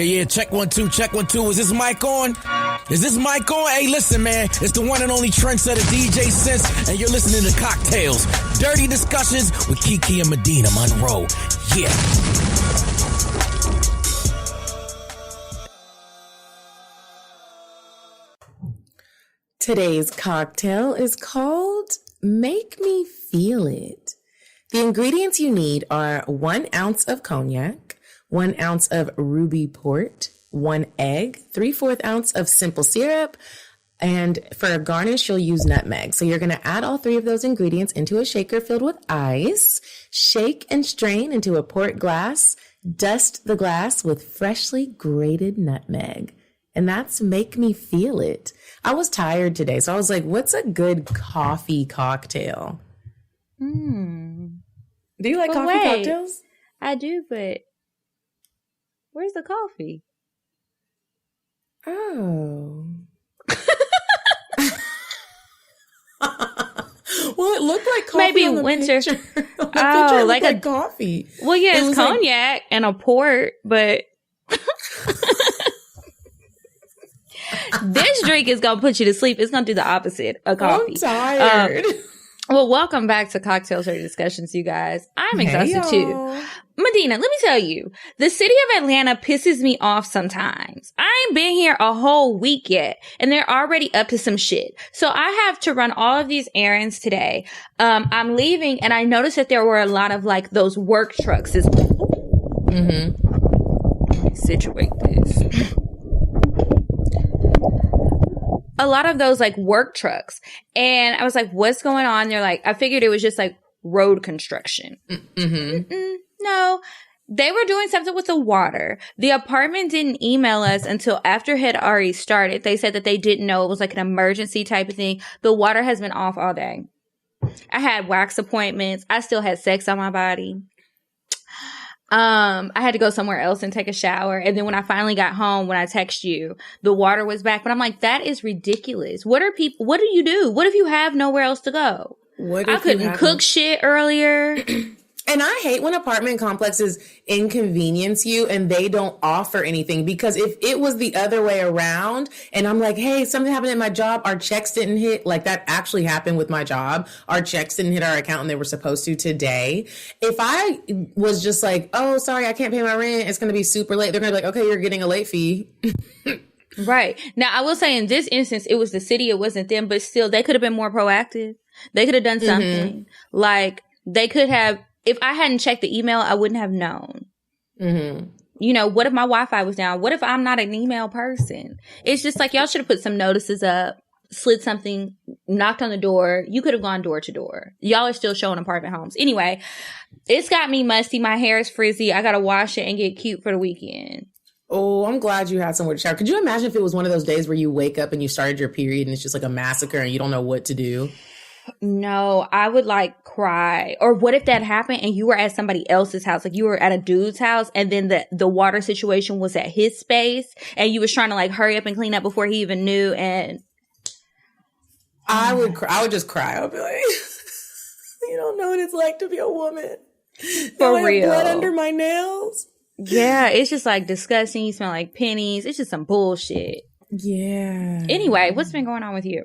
Yeah, check 1 2, check 1 2. Is this mic on? Is this mic on? Hey, listen, man, it's the one and only trendsetter DJ Sense, and you're listening to Cocktails, Dirty Discussions with Kiki and Medinah Monroe. Yeah. Today's cocktail is called Make Me Feel It. The ingredients you need are 1 ounce of cognac, 1 ounce of ruby port, 1 egg, 3/4 ounce of simple syrup, and for a garnish, you'll use nutmeg. So you're going to add all 3 of those ingredients into a shaker filled with ice, shake and strain into a port glass, dust the glass with freshly grated nutmeg. And that's Make Me Feel It. I was tired today, so I was like, what's a good coffee cocktail? Do you like coffee cocktails? I do, but where's the coffee? Oh. Well, it looked like coffee. Maybe on the winter. Picture. Oh, like a coffee. Well, yeah, it's cognac and a port, but this drink is going to put you to sleep. It's going to do the opposite of coffee. I'm tired. Well, welcome back to Cocktails or Discussions, you guys. I'm exhausted too. Medinah, let me tell you, the city of Atlanta pisses me off sometimes. I ain't been here a whole week yet, and they're already up to some shit. So I have to run all of these errands today. I'm leaving, and I noticed that there were a lot of like those work trucks. Situate this. A lot of those like work trucks. And I was like, what's going on? They're like, I figured it was just like road construction. No, they were doing something with the water. The apartment didn't email us until after it had already started. They said that they didn't know it was like an emergency type of thing. The water has been off all day. I had wax appointments. I still had sex on my body. I had to go somewhere else and take a shower. And then when I finally got home, when I text you, the water was back. But I'm like, that is ridiculous. What do you do? What if you have nowhere else to go? I couldn't cook shit earlier. And I hate when apartment complexes inconvenience you and they don't offer anything, because if it was the other way around and I'm like, hey, something happened at my job, our checks didn't hit, like that actually happened with my job. Our checks didn't hit our account and they were supposed to today. If I was just like, oh, sorry, I can't pay my rent, it's going to be super late, they're going to be like, okay, you're getting a late fee. Right. Now, I will say in this instance, it was the city, it wasn't them, but still, they could have been more proactive. They could have done something. Like, they could have, if I hadn't checked the email, I wouldn't have known. You know, what if my Wi-Fi was down? What if I'm not an email person? It's just like, y'all should have put some notices up, slid something, knocked on the door. You could have gone door to door. Y'all are still showing apartment homes. Anyway, it's got me musty. My hair is frizzy. I got to wash it and get cute for the weekend. Oh, I'm glad you had somewhere to shower. Could you imagine if it was one of those days where you wake up and you started your period and it's just like a massacre and you don't know what to do? No, I would like cry. Or what if that happened and you were at somebody else's house? Like you were at a dude's house and then the water situation was at his space and you was trying to like hurry up and clean up before he even knew. And I would cry. I would just cry. I would be like, you don't know what it's like to be a woman. For real. Blood under my nails. Yeah, it's just like disgusting. You smell like pennies. It's just some bullshit. Yeah. Anyway, what's been going on with you?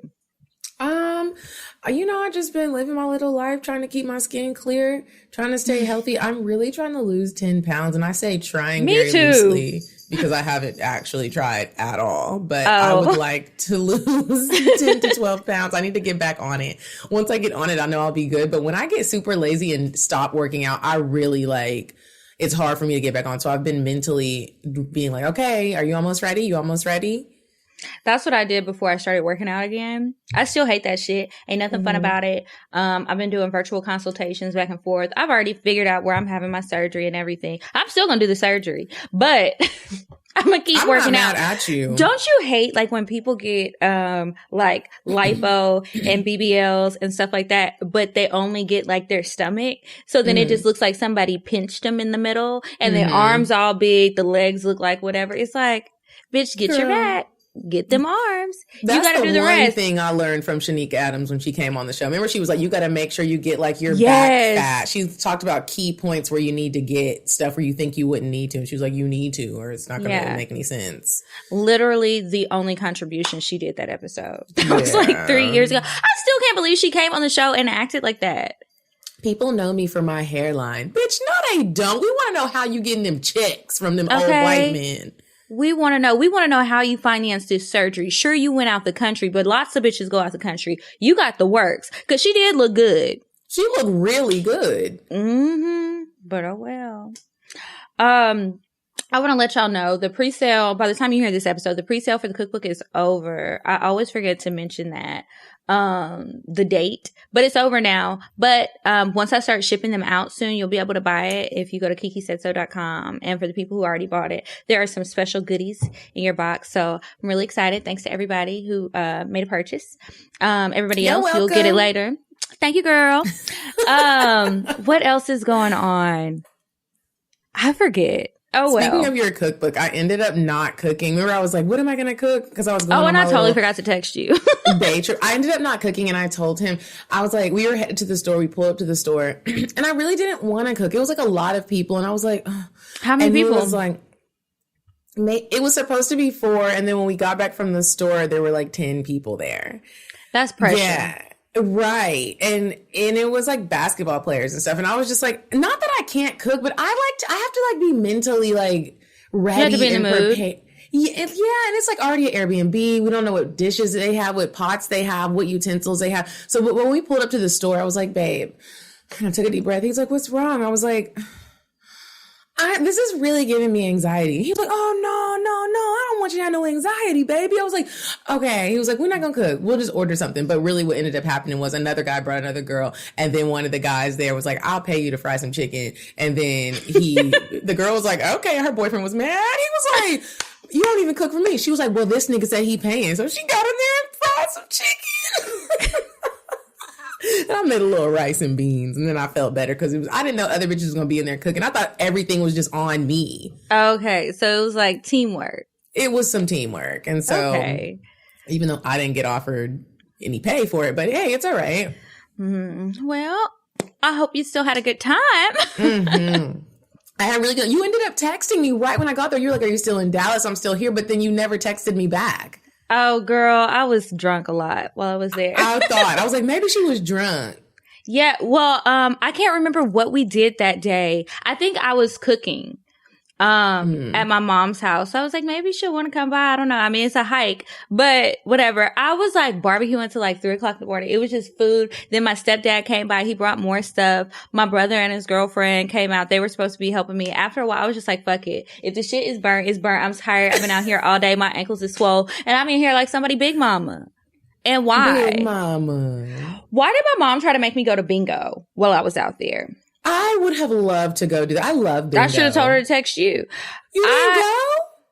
You know, I've just been living my little life, trying to keep my skin clear, trying to stay healthy. I'm really trying to lose 10 pounds. And I say trying very loosely because I haven't actually tried at all. But I would like to lose 10 to 12 pounds. I need to get back on it. Once I get on it, I know I'll be good. But when I get super lazy and stop working out, I really it's hard for me to get back on. So I've been mentally being like, okay, are you almost ready? You almost ready? That's what I did before I started working out again. I still hate that shit. Ain't nothing fun about it. I've been doing virtual consultations back and forth. I've already figured out where I'm having my surgery and everything. I'm still going to do the surgery, but I'm going to keep working out. I'm not mad at you. Don't you hate like when people get like lipo and BBLs and stuff like that, but they only get like their stomach. So then it just looks like somebody pinched them in the middle and their arms all big. The legs look like whatever. It's like, bitch, get your back. get them arms. That's you got to do the one rest. Thing I learned from Shanique Adams when she came on the show. Remember, she was like, you got to make sure you get like your back fat. She talked about key points where you need to get stuff where you think you wouldn't need to. And she was like, you need to, or it's not going to really make any sense. Literally the only contribution she did that episode. That was like 3 years ago. I still can't believe she came on the show and acted like that. People know me for my hairline. Bitch, no, they don't. We want to know how you getting them checks from them old white men. We want to know. We want to know how you financed this surgery. Sure, you went out the country, but lots of bitches go out the country. You got the works. Because she did look good. She looked really good. Mm-hmm. But oh well. I want to let y'all know the pre-sale, by the time you hear this episode, the pre-sale for the cookbook is over. I always forget to mention that. The date, but it's over now. But once I start shipping them out soon, you'll be able to buy it if you go to kikisaidso.com. And for the people who already bought it, there are some special goodies in your box. So I'm really excited. Thanks to everybody who made a purchase. Everybody else, you'll get it later. Thank you, girl. What else is going on? I forget. Oh, well. Speaking of your cookbook, I ended up not cooking. Remember, I was like, what am I going to cook? Because I was going and I totally forgot to text you. Day trip. I ended up not cooking, and I told him, I was like, we were headed to the store. We pulled up to the store, and I really didn't want to cook. It was like a lot of people, and I was like, ugh. How many people? It was like, it was supposed to be 4, and then when we got back from the store, there were like 10 people there. That's pressure. Yeah. Right. And it was like basketball players and stuff. And I was just like, not that I can't cook, but I have to like be mentally like ready. You have to be in the mood. Yeah, and it's like already an Airbnb. We don't know what dishes they have, what pots they have, what utensils they have. So when we pulled up to the store, I was like, babe, and I took a deep breath. He's like, what's wrong? I was like, this is really giving me anxiety. He was like, oh, no, I don't want you to have no anxiety, baby. I was like, okay. He was like, we're not going to cook. We'll just order something. But really what ended up happening was another guy brought another girl. And then one of the guys there was like, I'll pay you to fry some chicken. And then the girl was like, okay. Her boyfriend was mad. He was like, you don't even cook for me. She was like, well, this nigga said he paying. So she got in there and fried some chicken. And I made a little rice and beans, and then I felt better because I didn't know other bitches was going to be in there cooking. I thought everything was just on me. Okay, so it was like teamwork. It was some teamwork. And so even though I didn't get offered any pay for it, but hey, it's all right. Mm-hmm. Well, I hope you still had a good time. Mm-hmm. I had really good. You ended up texting me right when I got there. You were like, are you still in Dallas? I'm still here. But then you never texted me back. Oh, girl, I was drunk a lot while I was there. I was like, maybe she was drunk. Yeah, well, I can't remember what we did that day. I think I was cooking at my mom's house. So I was like, maybe she'll want to come by. I don't know. I mean, it's a hike, but whatever. I was like barbecuing until like 3:00 in the morning. It was just food. Then my stepdad came by. He brought more stuff. My brother and his girlfriend came out. They were supposed to be helping me. After a while, I was just like, fuck it. If the shit is burnt, it's burnt. I'm tired. I've been out here all day. My ankles is swole. And I'm in here like somebody big mama. And why? Big mama. Why did my mom try to make me go to bingo while I was out there? I would have loved to go do that. I love bingo. I should have told her to text you. You didn't go?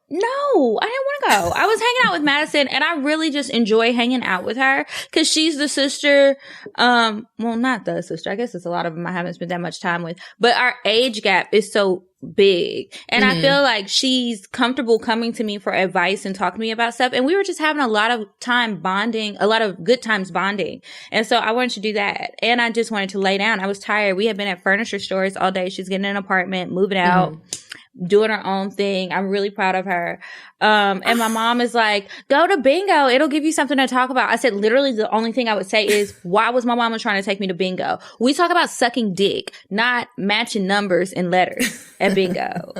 No, I didn't want to go. I was hanging out with Madison, and I really just enjoy hanging out with her because she's the sister. Well, not the sister. I guess it's a lot of them I haven't spent that much time with. But our age gap is so big. And I feel like she's comfortable coming to me for advice and talking to me about stuff. And we were just having a lot of time bonding, a lot of good times bonding. And so I wanted to do that. And I just wanted to lay down. I was tired. We had been at furniture stores all day. She's getting an apartment, moving out. Doing her own thing. I'm really proud of her. And my mom is like, go to bingo. It'll give you something to talk about. I said, literally the only thing I would say is, why was my mama trying to take me to bingo? We talk about sucking dick, not matching numbers and letters at bingo.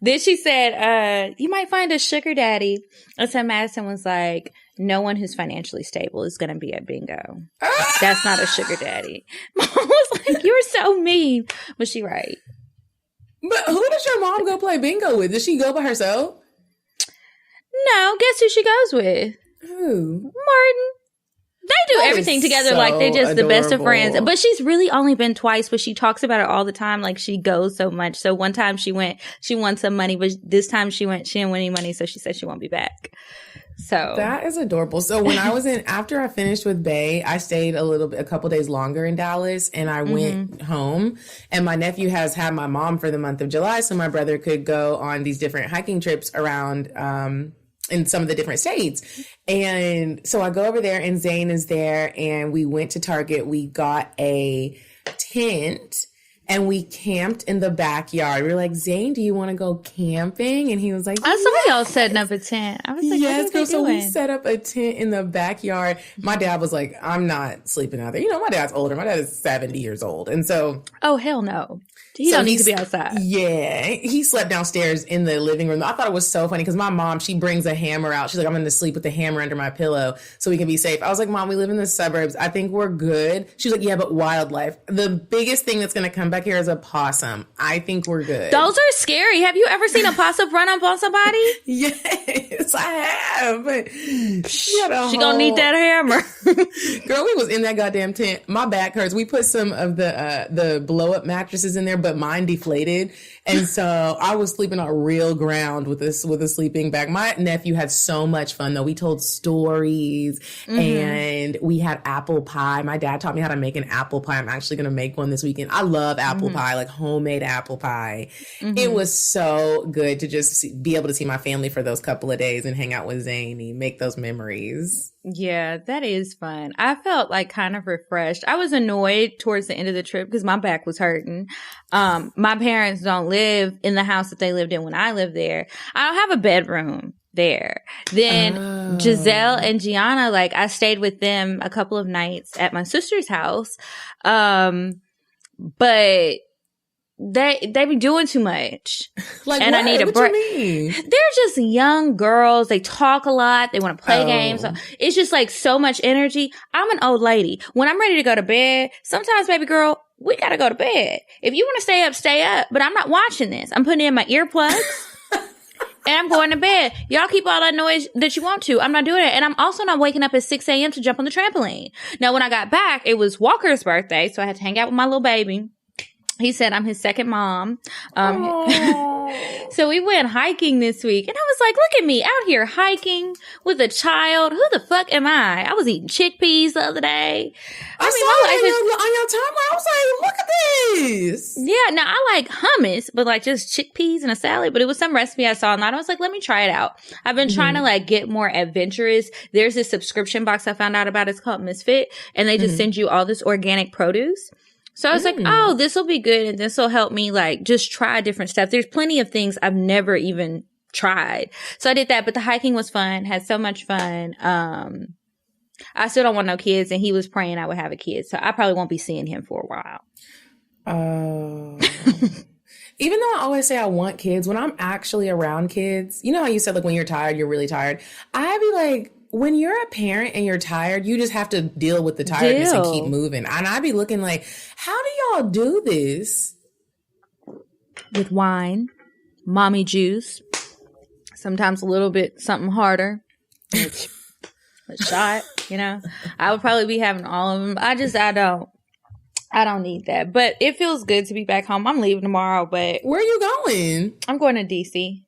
Then she said, you might find a sugar daddy. And so Madison was like, no one who's financially stable is going to be at bingo. That's not a sugar daddy. Mom was like, you're so mean. But she right. But who does your mom go play bingo with? Does she go by herself? No, guess who she goes with? Who? Martin. They do everything together like they're just the best of friends. But she's really only been twice, but she talks about it all the time. Like she goes so much. So one time she won some money, but this time she didn't win any money. So she said she won't be back. So that is adorable. So when I was after I finished with Bay, I stayed a couple days longer in Dallas, and I went home, and my nephew has had my mom for the month of July. So my brother could go on these different hiking trips around, in some of the different states. And so I go over there and Zane is there and we went to Target. We got a tent and we camped in the backyard. We were like, Zane, do you want to go camping? And he was like, I saw y'all setting up a tent. I was like, yes, what are they so we doing? set up a tent in the backyard. My dad was like, I'm not sleeping out there. You know, my dad's older. My dad is 70 years old. And so... Oh, hell no. He don't need to be outside. Yeah. He slept downstairs in the living room. I thought it was so funny because my mom, she brings a hammer out. She's like, I'm going to sleep with the hammer under my pillow so we can be safe. I was like, Mom, we live in the suburbs. I think we're good. She's like, yeah, but wildlife. The biggest thing that's going to come back here is a possum. I think we're good. Those are scary. Have you ever seen a possum run up on somebody? Yes, I have. But she gonna need that hammer. Girl, we was in that goddamn tent. My back hurts. We put some of the blow up mattresses in there, but mine deflated. And so I was sleeping on real ground with a sleeping bag. My nephew had so much fun though. We told stories and we had apple pie. My dad taught me how to make an apple pie. I'm actually going to make one this weekend. I love apple pie, like homemade apple pie. It was so good to just be able to see my family for those couple of days and hang out with Zane and make those memories. Yeah, that is fun. I felt like kind of refreshed. I was annoyed towards the end of the trip because my back was hurting. My parents don't live in the house that they lived in when I lived there. I don't have a bedroom there. Then Giselle and Gianna, like I stayed with them a couple of nights at my sister's house. But they be doing too much. Like, and what? I need a What break. you mean? They're just young girls. They talk a lot. They want to play games. So it's just like so much energy. I'm an old lady. When I'm ready to go to bed, sometimes, baby girl, we got to go to bed. If you want to stay up, stay up. But I'm not watching this. I'm putting in my earplugs. And I'm going to bed. Y'all keep all that noise that you want to. I'm not doing it. And I'm also not waking up at 6 a.m. to jump on the trampoline. Now, when I got back, it was Walker's birthday. So I had to hang out with my little baby. He said I'm his second mom. So we went hiking this week. And I was like, look at me out here hiking with a child. Who the fuck am I? I was eating chickpeas the other day. I saw that on your timeline. I was like, look at this. Yeah, now I like hummus, but like just chickpeas and a salad. But it was some recipe I saw online. I was like, let me try it out. I've been trying to like get more adventurous. There's this subscription box I found out about. It's called Misfit. And they just send you all this organic produce. So I was like, oh, this will be good. And this will help me like just try different stuff. There's plenty of things I've never even tried. So I did that. But the hiking was fun. Had so much fun. I still don't want no kids. And he was praying I would have a kid. So I probably won't be seeing him for a while. Even though I always say I want kids, when I'm actually around kids, you know how you said like when you're tired, you're really tired. I be like, when you're a parent and you're tired, you just have to deal with the tiredness and keep moving. And I'd be looking like, how do y'all do this? With wine, mommy juice, sometimes a little bit something harder, a shot, you know. I would probably be having all of them. I don't need that. But it feels good to be back home. I'm leaving tomorrow, but... Where are you going? I'm going to DC.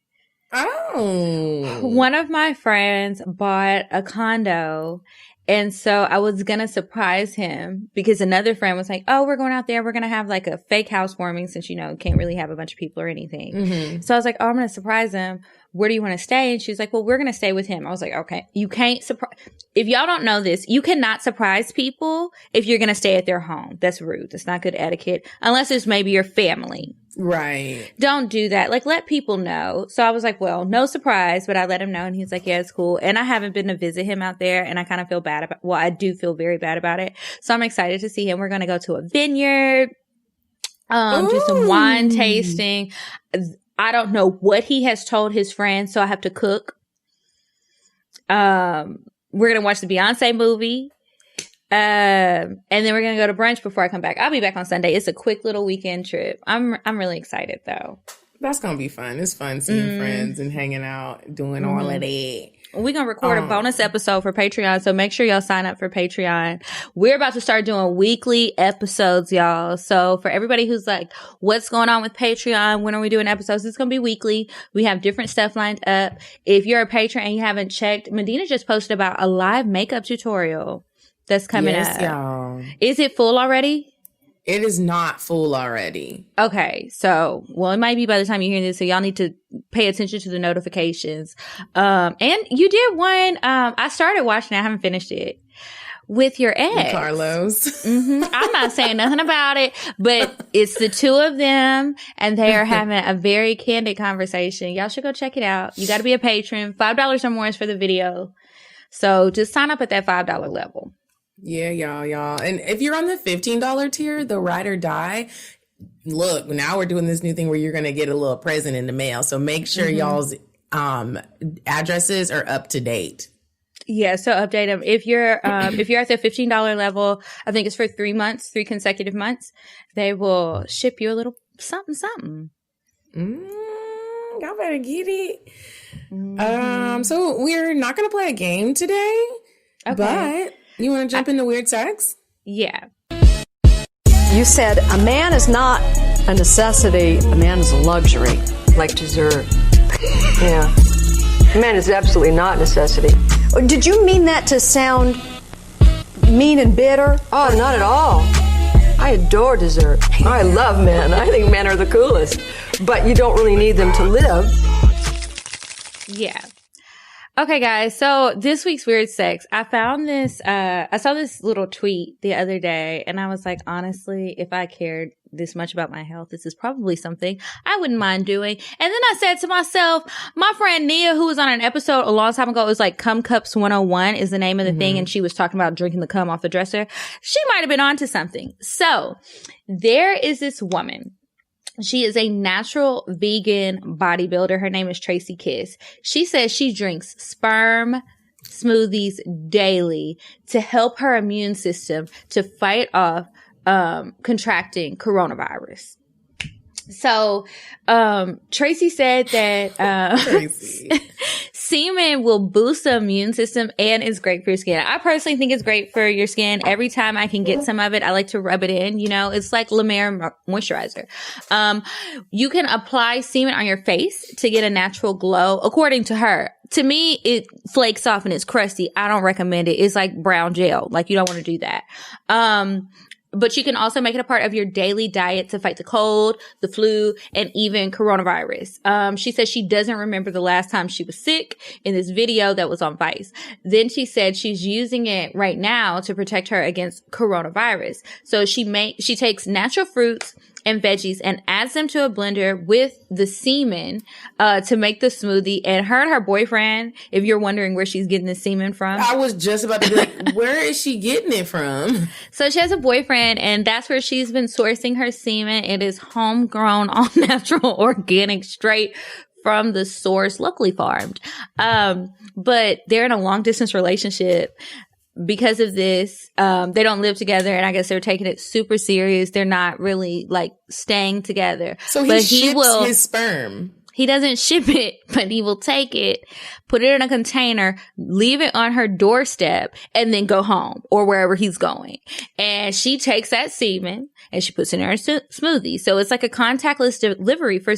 Oh. One of my friends bought a condo, and so I was going to surprise him because another friend was like, oh, we're going out there. We're going to have like a fake housewarming since, you know, can't really have a bunch of people or anything. So I was like, oh, I'm going to surprise him. Where do you want to stay? And she was like, well, we're going to stay with him. I was like, okay, you can't surprise. If y'all don't know this, you cannot surprise people if you're going to stay at their home. That's rude. That's not good etiquette unless it's maybe your family. Right. Don't do that. Like, let people know. So I was like, well, no surprise, but I let him know. And he's like, yeah, it's cool. And I haven't been to visit him out there. And I kind of feel bad about, well, I do feel very bad about it. So I'm excited to see him. We're going to go to a vineyard, do some wine tasting. I don't know what he has told his friends, so I have to cook. We're going to watch the Beyonce movie. And then we're going to go to brunch before I come back. I'll be back on Sunday. It's a quick little weekend trip. I'm really excited though. That's going to be fun. It's fun seeing friends and hanging out, doing all of that. We're going to record a bonus episode for Patreon, so make sure y'all sign up for Patreon. We're about to start doing weekly episodes, y'all. So for everybody who's like, what's going on with Patreon? When are we doing episodes? It's going to be weekly. We have different stuff lined up. If you're a patron and you haven't checked, Medinah just posted about a live makeup tutorial that's coming up. Y'all. Is it full already? It is not full already. Okay. So, well, it might be by the time you hear this. So y'all need to pay attention to the notifications. And you did one, I started watching it. I haven't finished it. With your ex. Carlos. I'm not saying nothing about it, but it's the two of them and they are having a very candid conversation. Y'all should go check it out. You got to be a patron. $5 or more is for the video. So just sign up at that $5 level. Yeah, y'all. And if you're on the $15 tier, the ride or die, look, now we're doing this new thing where you're going to get a little present in the mail. So make sure y'all's addresses are up to date. Yeah, so update them. If you're at the $15 level, I think it's for 3 months, 3 consecutive months, they will ship you a little something. Y'all better get it. So we're not going to play a game today, but you want to jump into weird sex? Yeah. You said a man is not a necessity, a man is a luxury. Like dessert. Yeah. A man is absolutely not a necessity. Did you mean that to sound mean and bitter? Oh, not at all. I adore dessert. I love men. I think men are the coolest. But you don't really need them to live. Yeah. Okay, guys. So this week's weird sex, I found this, I saw this little tweet the other day and I was like, honestly, if I cared this much about my health, this is probably something I wouldn't mind doing. And then I said to myself, my friend Nia, who was on an episode a long time ago, it was like Cum Cups 101 is the name of the thing. And she was talking about drinking the cum off the dresser. She might have been onto something. So there is this woman. She is a natural vegan bodybuilder. Her name is Tracy Kiss. She says she drinks sperm smoothies daily to help her immune system to fight off contracting coronavirus. So Tracy said that semen will boost the immune system and is great for your skin. I personally think it's great for your skin. Every time I can get some of it, I like to rub it in. You know, it's like La Mer moisturizer. You can apply semen on your face to get a natural glow, according to her. To me, it flakes off and it's crusty. I don't recommend it. It's like brown gel. Like, you don't want to do that. But you can also make it a part of your daily diet to fight the cold, the flu, and even coronavirus. She says she doesn't remember the last time she was sick in this video that was on Vice. Then she said she's using it right now to protect her against coronavirus. So she takes natural fruits and veggies and adds them to a blender with the semen to make the smoothie. And her and her boyfriend, if you're wondering where she's getting the semen from. I was just about to be like, where is she getting it from? So she has a boyfriend and that's where she's been sourcing her semen. It is homegrown, all natural, organic, straight from the source, locally farmed. But they're in a long distance relationship. Because of this, they don't live together, and I guess they're taking it super serious. They're not really like staying together. So he ships his sperm. He doesn't ship it, but he will take it, put it in a container, leave it on her doorstep, and then go home or wherever he's going. And she takes that semen and she puts it in her smoothie. So it's like a contactless delivery for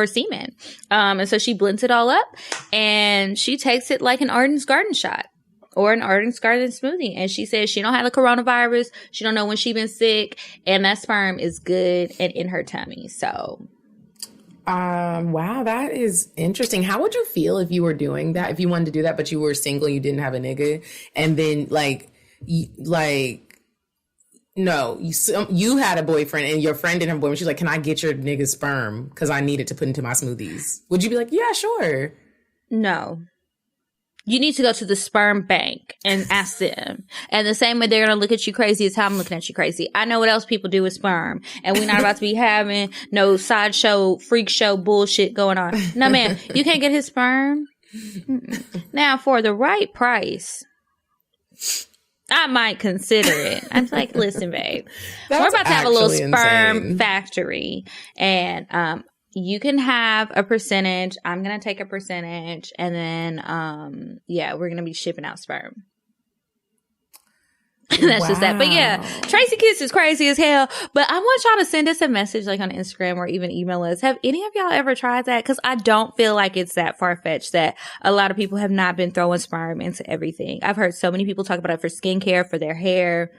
semen. And so she blends it all up and she takes it like an Arden's Garden shot. Or an Arden's Garden smoothie. And she says she don't have the coronavirus. She don't know when she been sick. And that sperm is good and in her tummy. So. Wow, that is interesting. How would you feel if you were doing that? If you wanted to do that, but you were single, you didn't have a nigga. And then you had a boyfriend and your friend didn't have a boyfriend. She's like, can I get your nigga's sperm? Because I need it to put into my smoothies. Would you be like, yeah, sure? No. You need to go to the sperm bank and ask them. And the same way they're going to look at you crazy as how I'm looking at you crazy. I know what else people do with sperm. And we're not about to be having no sideshow, freak show bullshit going on. No, man, you can't get his sperm. Now, for the right price, I might consider it. I'm like, listen, babe, we're about to have a little sperm factory. And, you can have a percentage. I'm going to take a percentage. And then, we're going to be shipping out sperm. That's just that. But yeah, Tracy Kiss is crazy as hell. But I want y'all to send us a message like on Instagram or even email us. Have any of y'all ever tried that? Because I don't feel like it's that far-fetched that a lot of people have not been throwing sperm into everything. I've heard so many people talk about it for skincare, for their hair,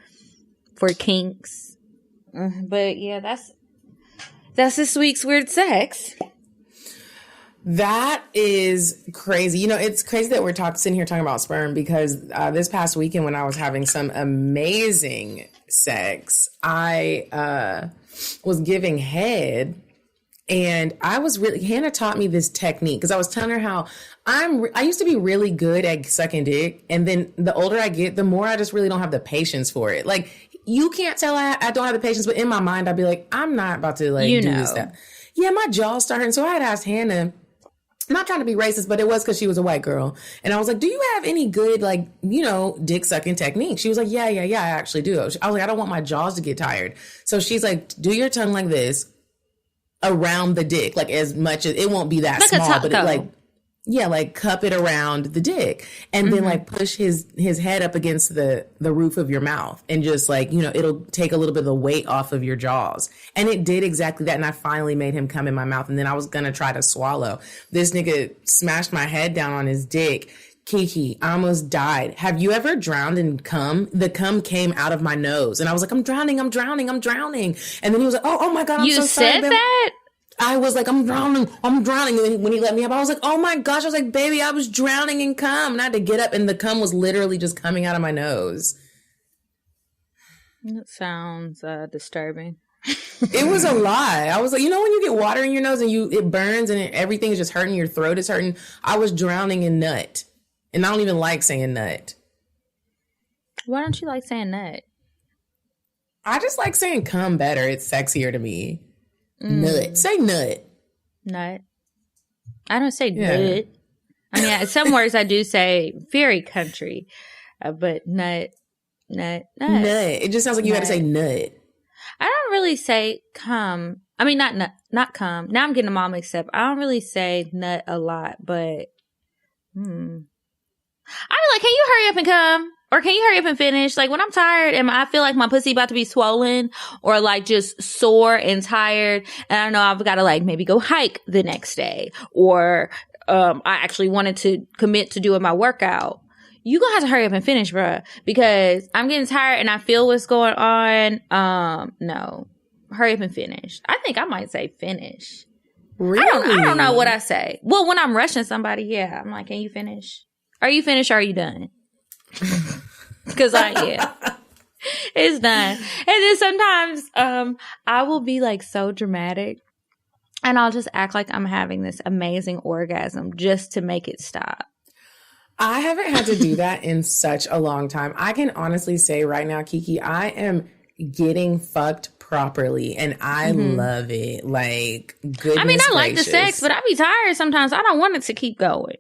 for kinks. But yeah, that's this week's weird sex. That is crazy. You know, it's crazy that we're sitting here talking about sperm because this past weekend when I was having some amazing sex, I was giving head, and Hannah taught me this technique because I was telling her how I used to be really good at sucking dick, and then the older I get, the more I just really don't have the patience for it. Like, you can't tell I don't have the patience, but in my mind I'd be like, I'm not about to do this stuff. Yeah, my jaws started. So I had asked Hannah, not trying to be racist, but it was because she was a white girl. And I was like, do you have any good, like, you know, dick sucking technique? She was like, yeah, I actually do. I was like, I don't want my jaws to get tired. So she's like, do your tongue like this around the dick, like as much as it won't be that like small, but it like cup it around the dick and then like push his head up against the roof of your mouth and just like, you know, it'll take a little bit of the weight off of your jaws. And it did exactly that. And I finally made him come in my mouth, and then I was going to try to swallow. This nigga smashed my head down on his dick. Kiki, I almost died. Have you ever drowned in cum? The cum came out of my nose and I was like, I'm drowning. And then he was like, oh my God, I'm so sorry. You said that? I was like, I'm drowning. And then when he let me up, I was like, oh my gosh. I was like, baby, I was drowning in cum. And I had to get up, and the cum was literally just coming out of my nose. That sounds disturbing. It was a lie. I was like, you know, when you get water in your nose and it burns and everything is just hurting, your throat is hurting. I was drowning in nut. And I don't even like saying nut. Why don't you like saying nut? I just like saying cum better. It's sexier to me. Nut. Say nut. Nut. I don't say nut. I mean, some words I do say very country, but nut. It just sounds like you had to say nut. I don't really say cum. I mean, not cum. Now I'm getting them all mixed up. I don't really say nut a lot, but I be like, can you hurry up and come? Or can you hurry up and finish? Like, when I'm tired and I feel like my pussy about to be swollen or like just sore and tired, and I know I've got to like maybe go hike the next day, or I actually wanted to commit to doing my workout, you gonna have to hurry up and finish, bruh, because I'm getting tired and I feel what's going on. No, hurry up and finish. I think I might say finish. Really? I don't know what I say. Well, when I'm rushing somebody, yeah, I'm like, can you finish? Are you finished or are you done? Because it's done. And then sometimes I will be like so dramatic and I'll just act like I'm having this amazing orgasm just to make it stop. I haven't had to do that in such a long time. I can honestly say right now, Kiki, I am getting fucked properly and I love it. Like, goodness I mean, I like the gracious. sex, but I be tired sometimes. I don't want it to keep going.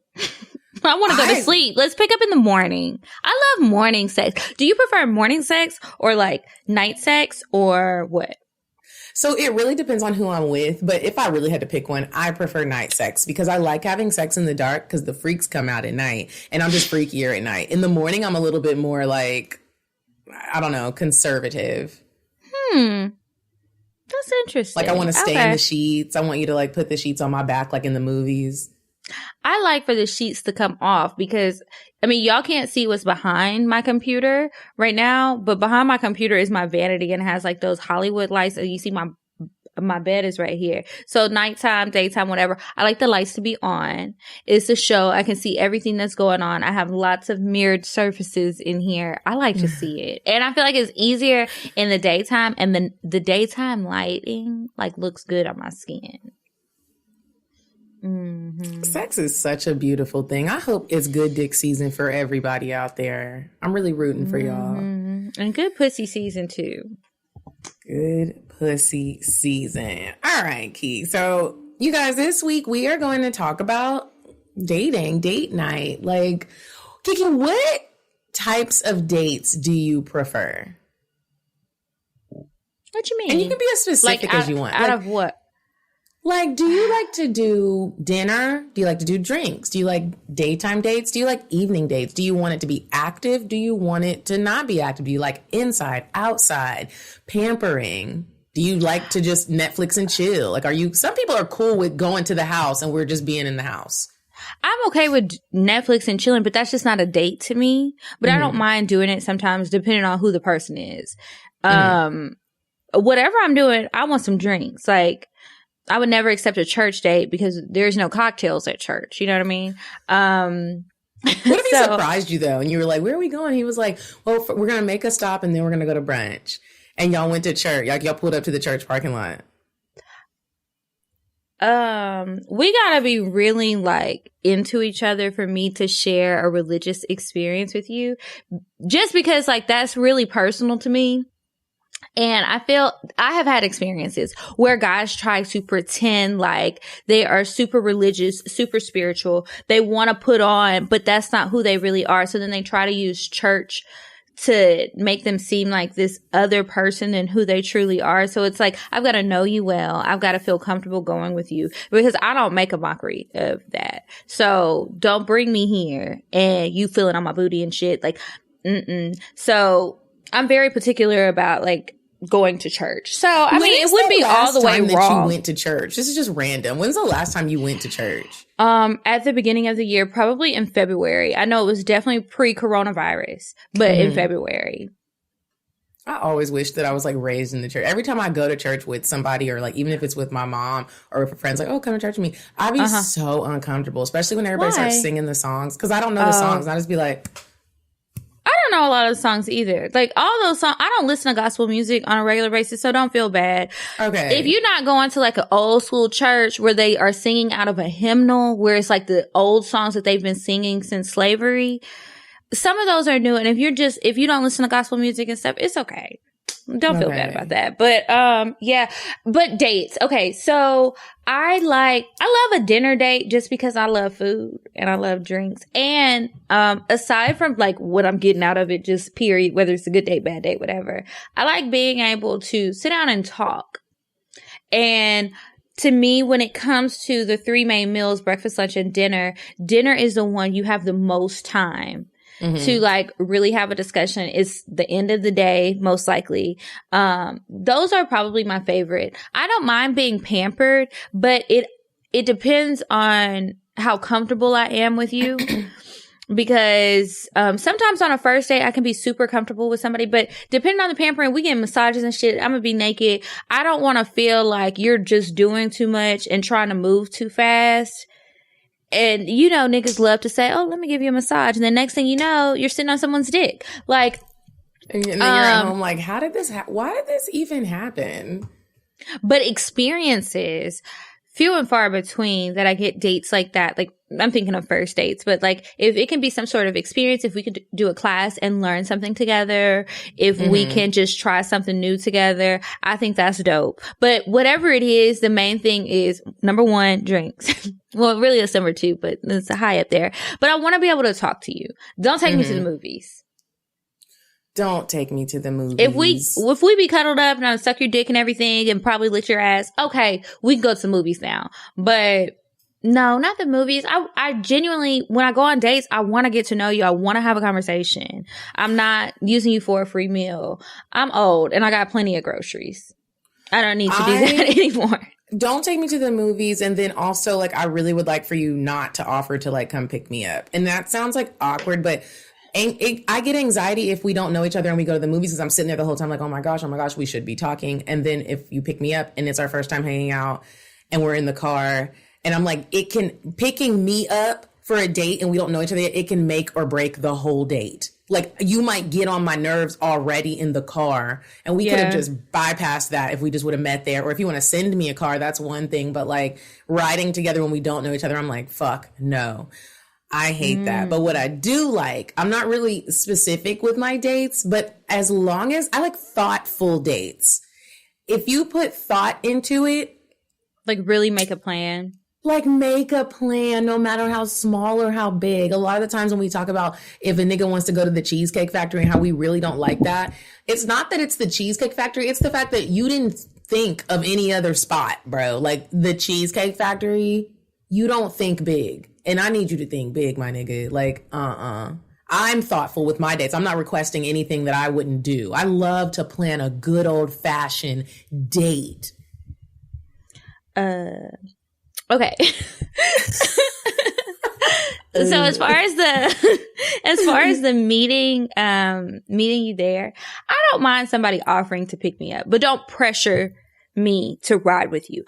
I want to go to sleep. Let's pick up in the morning. I love morning sex. Do you prefer morning sex or like night sex or what? So it really depends on who I'm with. But if I really had to pick one, I prefer night sex because I like having sex in the dark because the freaks come out at night and I'm just freakier at night. In the morning, I'm a little bit more like, I don't know, conservative. That's interesting. Like I want to stay in the sheets. I want you to like put the sheets on my back like in the movies. I like for the sheets to come off because, I mean, y'all can't see what's behind my computer right now, but behind my computer is my vanity and it has like those Hollywood lights. You see my bed is right here. So nighttime, daytime, whatever. I like the lights to be on. It's a show. I can see everything that's going on. I have lots of mirrored surfaces in here. I like to see it. And I feel like it's easier in the daytime, and then the daytime lighting like looks good on my skin. Sex is such a beautiful thing. I hope it's good dick season for everybody out there. I'm really rooting for y'all. And good pussy season too. Good pussy season. All right, Key. So you guys, this week we are going to talk about dating, date night. Like, Kiki, what types of dates do you prefer? What you mean? And you can be as specific as you want. Out of what? Like, do you like to do dinner? Do you like to do drinks? Do you like daytime dates? Do you like evening dates? Do you want it to be active? Do you want it to not be active? Do you like inside, outside, pampering? Do you like to just Netflix and chill? Like, some people are cool with going to the house and we're just being in the house. I'm okay with Netflix and chilling, but that's just not a date to me. But I don't mind doing it sometimes depending on who the person is. Whatever I'm doing, I want some drinks. Like, I would never accept a church date because there's no cocktails at church. You know what I mean? What if he surprised you though? And you were like, where are we going? He was like, well, we're going to make a stop and then we're going to go to brunch. And y'all went to church. Like y'all pulled up to the church parking lot. We gotta be really like into each other for me to share a religious experience with you. Just because like that's really personal to me. And I feel I have had experiences where guys try to pretend like they are super religious, super spiritual. They want to put on, but that's not who they really are. So then they try to use church to make them seem like this other person than who they truly are. So it's like, I've got to know you well. I've got to feel comfortable going with you because I don't make a mockery of that. So don't bring me here and you feeling on my booty and shit. Like, So I'm very particular about like going to church. So I mean, it would be all the way wrong. You went to church. This is just random. When's the last time you went to church? At the beginning of the year, probably in February. I know it was definitely pre-coronavirus, but in February. I always wish that I was like raised in the church. Every time I go to church with somebody or like even if it's with my mom or if a friend's like, oh, come to church with me, I'd be so uncomfortable, especially when everybody starts singing the songs because I don't know the songs. And I just be like, I don't know a lot of the songs either. Like all those songs, I don't listen to gospel music on a regular basis, so don't feel bad. Okay. If you're not going to like an old school church where they are singing out of a hymnal, where it's like the old songs that they've been singing since slavery, some of those are new. And if you don't listen to gospel music and stuff, it's okay. Don't feel bad about that. But, yeah, but dates. Okay. So I love a dinner date just because I love food and I love drinks. And, aside from like what I'm getting out of it, just period, whether it's a good date, bad date, whatever, I like being able to sit down and talk. And to me, when it comes to the three main meals, breakfast, lunch, and dinner is the one you have the most time to like really have a discussion. It's the end of the day, most likely. Those are probably my favorite. I don't mind being pampered, but it depends on how comfortable I am with you. Because sometimes on a first date I can be super comfortable with somebody, but depending on the pampering, we get massages and shit. I'm gonna be naked. I don't want to feel like you're just doing too much and trying to move too fast. And, you know, niggas love to say, oh, let me give you a massage. And the next thing you know, you're sitting on someone's dick. Like, and then you're at home like, how did this why did this even happen? But experiences, few and far between that I get dates like that. Like, I'm thinking of first dates, but like, if it can be some sort of experience, if we could do a class and learn something together, if we can just try something new together, I think that's dope. But whatever it is, the main thing is number one, drinks. Well, really it's number two, but it's a high up there. But I want to be able to talk to you. Don't take me to the movies. Don't take me to the movies. If we be cuddled up and I suck your dick and everything and probably lick your ass, okay, we can go to the movies now. But no, not the movies. I genuinely, when I go on dates, I want to get to know you. I want to have a conversation. I'm not using you for a free meal. I'm old and I got plenty of groceries. I don't need to do that anymore. Don't take me to the movies. And then also, like, I really would like for you not to offer to, like, come pick me up. And that sounds, like, awkward, but I get anxiety if we don't know each other and we go to the movies because I'm sitting there the whole time like, oh my gosh, we should be talking. And then if you pick me up and it's our first time hanging out and we're in the car and I'm like, picking me up for a date and we don't know each other yet, it can make or break the whole date. Like, you might get on my nerves already in the car and we could have just bypassed that if we just would have met there. Or if you want to send me a car, that's one thing. But like riding together when we don't know each other, I'm like, fuck no. I hate that. But what I do like, I'm not really specific with my dates, but as long as I like thoughtful dates, if you put thought into it, like really make a plan. Like make a plan, no matter how small or how big. A lot of the times when we talk about if a nigga wants to go to the Cheesecake Factory and how we really don't like that, it's not that it's the Cheesecake Factory. It's the fact that you didn't think of any other spot, bro. Like the Cheesecake Factory, you don't think big. And I need you to think big, my nigga. Like, I'm thoughtful with my dates. I'm not requesting anything that I wouldn't do. I love to plan a good old fashioned date. Okay. So as far as the meeting you there, I don't mind somebody offering to pick me up, but don't pressure me to ride with you.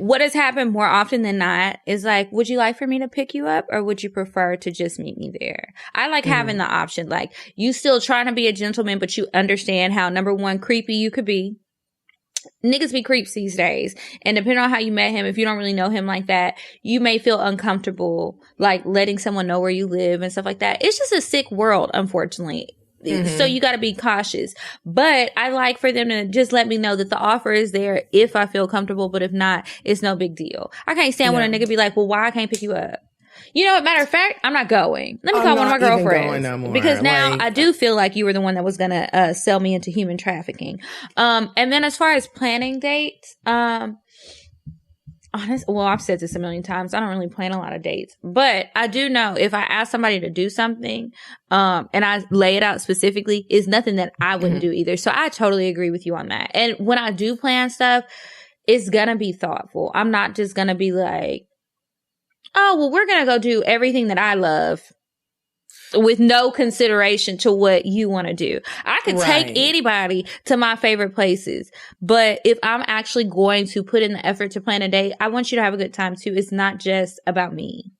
what has happened more often than not is like, would you like for me to pick you up or would you prefer to just meet me there? I like having the option. Like, you still trying to be a gentleman, but you understand how, number one, creepy you could be. Niggas be creeps these days. And depending on how you met him, if you don't really know him like that, you may feel uncomfortable, like letting someone know where you live and stuff like that. It's just a sick world, unfortunately. So you got to be cautious. But I like for them to just let me know that the offer is there if I feel comfortable. But if not, it's no big deal. I can't stand when a nigga be like, well, why I can't pick you up? You know, matter of fact, I'm not going. Let me call one of my girlfriends. No, because now I do feel like you were the one that was going to sell me into human trafficking. And then as far as planning dates, well, I've said this a million times. I don't really plan a lot of dates, but I do know if I ask somebody to do something, and I lay it out specifically, is nothing that I wouldn't do either. So I totally agree with you on that. And when I do plan stuff, it's going to be thoughtful. I'm not just going to be like, oh, well, we're going to go do everything that I love with no consideration to what you want to do. I could take anybody to my favorite places, but if I'm actually going to put in the effort to plan a date, I want you to have a good time too. It's not just about me.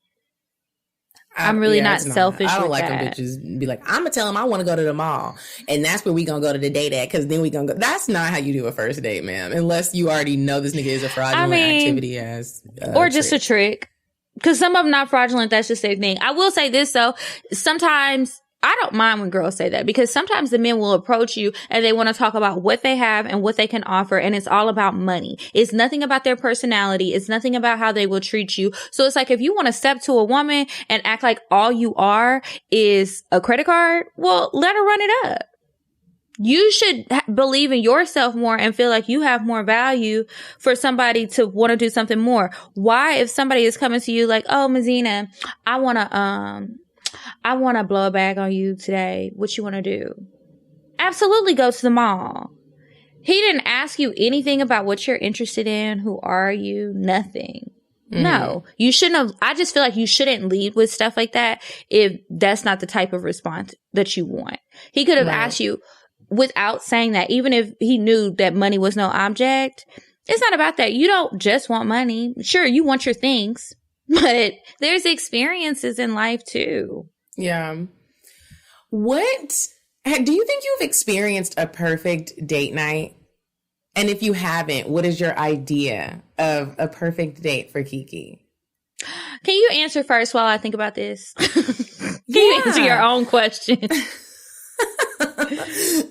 I'm really not selfish. I don't like that. them bitches be like, I'm gonna tell them I want to go to the mall, and that's where we gonna go to the date at, because then we gonna go. That's not how you do a first date, ma'am. Unless you already know this nigga is a fraudulent activity as or just a trick. Because some of them not fraudulent, that's just their thing. I will say this, though. Sometimes, I don't mind when girls say that, because sometimes the men will approach you and they want to talk about what they have and what they can offer, and it's all about money. It's nothing about their personality. It's nothing about how they will treat you. So it's like, if you want to step to a woman and act like all you are is a credit card, well, let her run it up. You should believe in yourself more and feel like you have more value for somebody to want to do something more. Why, if somebody is coming to you like, oh, Medinah, I want to blow a bag on you today. What you want to do? Absolutely go to the mall. He didn't ask you anything about what you're interested in. Who are you? Nothing. No, you shouldn't have. I just feel like you shouldn't lead with stuff like that if that's not the type of response that you want. He could have asked you without saying that, even if he knew that money was no object. It's not about that. You don't just want money. Sure, you want your things, but there's experiences in life too. Yeah. What do you think you've experienced a perfect date night? And if you haven't, what is your idea of a perfect date for Kiki? Can you answer first while I think about this? Can you answer your own question?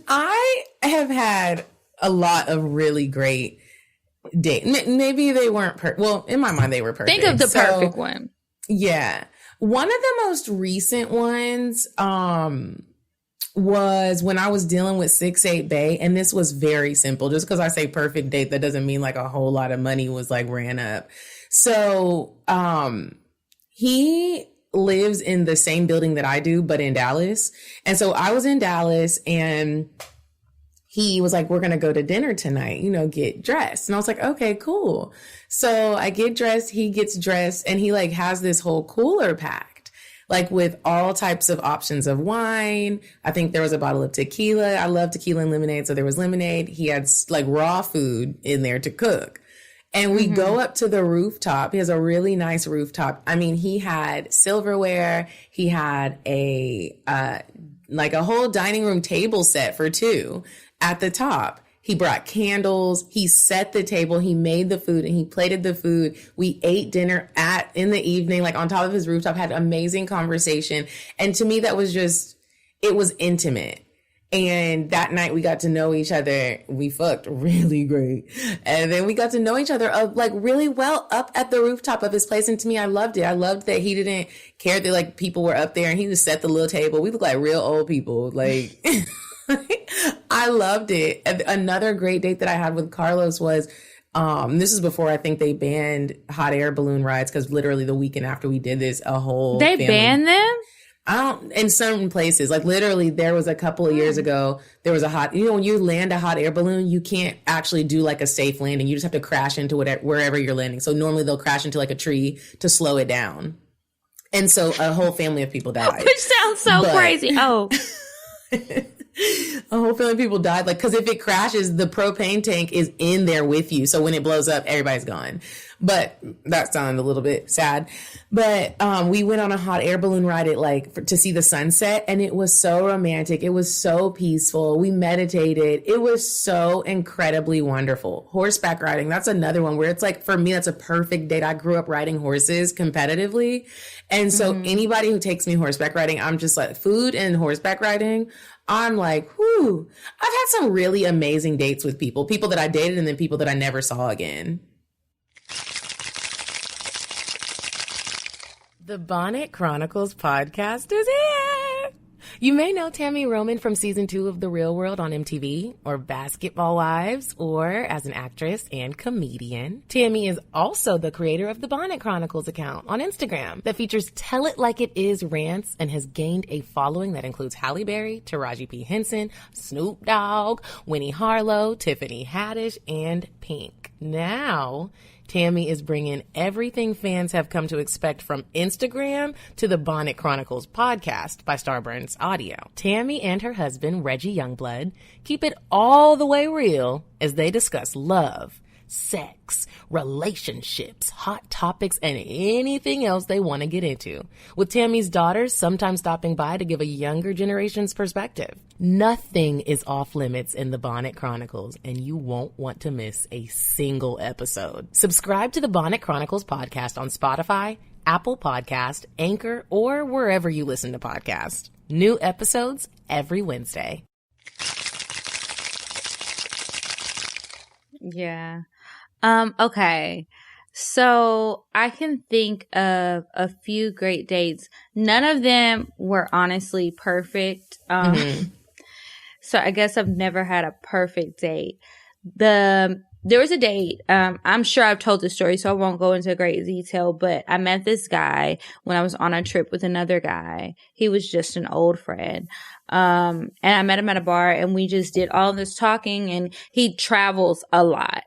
I have had a lot of really great dates. Maybe they weren't well, in my mind, they were perfect. Think of the perfect one. Yeah. One of the most recent ones was when I was dealing with 6'8" Bae, and this was very simple. Just because I say perfect date, that doesn't mean like a whole lot of money was like ran up. So he lives in the same building that I do, but in Dallas. And so I was in Dallas, and he was like, we're going to go to dinner tonight, get dressed. And I was like, okay, cool. So I get dressed, he gets dressed, and he like has this whole cooler packed, like with all types of options of wine. I think there was a bottle of tequila. I love tequila and lemonade. So there was lemonade. He had like raw food in there to cook. And we go up to the rooftop. He has a really nice rooftop. I mean, he had silverware. He had a whole dining room table set for two at the top. He brought candles. He set the table. He made the food and he plated the food. We ate dinner in the evening, like on top of his rooftop, had amazing conversation. And to me, that was just, it was intimate. And that night we got to know each other. We fucked really great. And then we got to know each other like really well up at the rooftop of his place. And to me, I loved it. I loved that he didn't care that like people were up there and he just set the little table. We look like real old people. Like, I loved it. And another great date that I had with Carlos was, this is before I think they banned hot air balloon rides. Cause literally the weekend after we did this, They banned them? In certain places, like literally there was a couple of years ago, there was a when you land a hot air balloon, you can't actually do like a safe landing. You just have to crash into wherever you're landing. So normally they'll crash into like a tree to slow it down. And so a whole family of people died. Which sounds so crazy. Oh. A whole feeling people died. Like, because if it crashes, the propane tank is in there with you. So when it blows up, everybody's gone. But that sounded a little bit sad. But we went on a hot air balloon ride to see the sunset. And it was so romantic. It was so peaceful. We meditated. It was so incredibly wonderful. Horseback riding. That's another one where it's like, for me, that's a perfect date. I grew up riding horses competitively. And so anybody who takes me horseback riding, I'm just like, food and horseback riding, I'm like, whew. I've had some really amazing dates with people that I dated and then people that I never saw again. The Bonnet Chronicles Podcast is here. You may know Tammy Roman from season 2 of The Real World on MTV, or Basketball Wives, or as an actress and comedian. Tammy is also the creator of the Bonnet Chronicles account on Instagram that features Tell It Like It Is rants and has gained a following that includes Halle Berry, Taraji P. Henson, Snoop Dogg, Winnie Harlow, Tiffany Haddish, and Pink. Now, Tammy is bringing everything fans have come to expect from Instagram to the Bonnet Chronicles podcast by Starburns Audio. Tammy and her husband, Reggie Youngblood, keep it all the way real as they discuss love, sex, relationships, hot topics, and anything else they want to get into, with Tammy's daughters sometimes stopping by to give a younger generation's perspective. Nothing is off limits in the Bonnet Chronicles, and you won't want to miss a single episode. Subscribe to the Bonnet Chronicles podcast on Spotify, Apple Podcast, Anchor, or wherever you listen to podcasts. New episodes every Wednesday. Yeah. Okay. So I can think of a few great dates. None of them were honestly perfect. So I guess I've never had a perfect date. There was a date. I'm sure I've told this story, so I won't go into great detail, but I met this guy when I was on a trip with another guy. He was just an old friend. And I met him at a bar and we just did all this talking, and he travels a lot.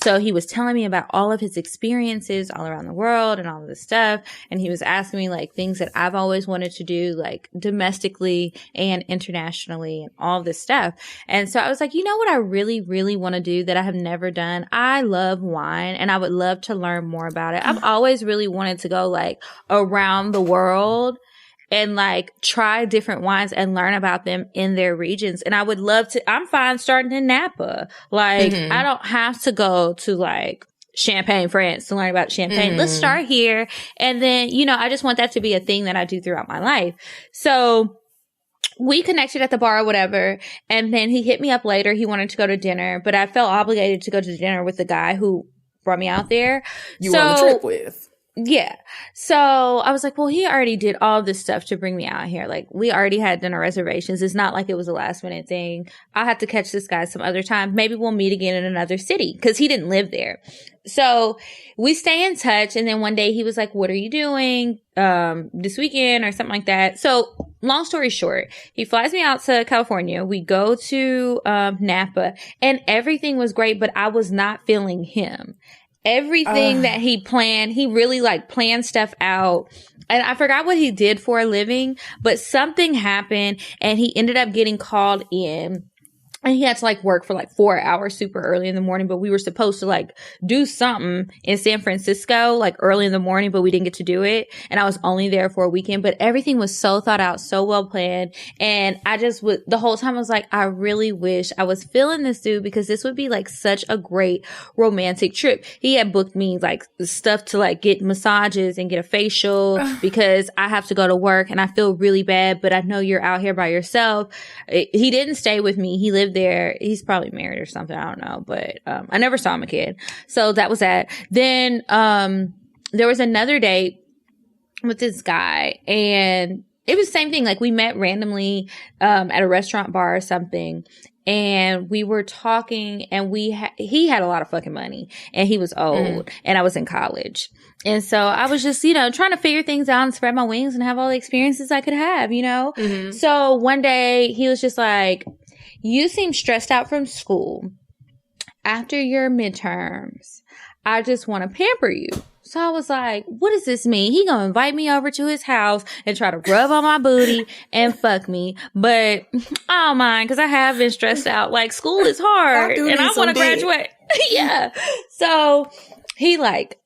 So he was telling me about all of his experiences all around the world and all of this stuff. And he was asking me like things that I've always wanted to do, like domestically and internationally and all this stuff. And so I was like, you know what I really, really want to do that I have never done? I love wine and I would love to learn more about it. I've always really wanted to go like around the world and like try different wines and learn about them in their regions. And I would love to, I'm fine starting in Napa. Like I don't have to go to like Champagne, France to learn about Champagne. Let's start here. And then, you know, I just want that to be a thing that I do throughout my life. So we connected at the bar or whatever. And then he hit me up later. He wanted to go to dinner, but I felt obligated to go to dinner with the guy who brought me out there. You were on the trip with. Yeah. So I was like, well, he already did all this stuff to bring me out here. Like, we already had dinner reservations. It's not like it was a last minute thing. I'll have to catch this guy some other time. Maybe we'll meet again in another city, because he didn't live there. So we stay in touch. And then one day he was like, what are you doing this weekend or something like that? So long story short, he flies me out to California. We go to Napa and everything was great, but I was not feeling him. Everything that he planned, he really like planned stuff out. And I forgot what he did for a living, but something happened and he ended up getting called in. And he had to like work for like 4 hours super early in the morning, but we were supposed to like do something in San Francisco like early in the morning, but we didn't get to do it. And I was only there for a weekend, but everything was so thought out, so well planned. And I just would, the whole time I was like, I really wish I was feeling this dude, because this would be like such a great romantic trip. He had booked me like stuff to like get massages and get a facial because I have to go to work and I feel really bad, but I know you're out here by yourself. He didn't stay with me. He lived there. He's probably married or something. I don't know, but I never saw him again. So that was that. Then there was another date with this guy, and it was the same thing. Like, we met randomly at a restaurant bar or something, and we were talking, and he had a lot of fucking money, and he was old, and I was in college. And so I was just, you know, trying to figure things out and spread my wings and have all the experiences I could have, you know? So one day he was just like, you seem stressed out from school. After your midterms, I just want to pamper you. So I was like, what does this mean? He gonna invite me over to his house and try to rub on my booty and fuck me. But I don't mind because I have been stressed out. Like, school is hard and I want to graduate. Yeah. So he like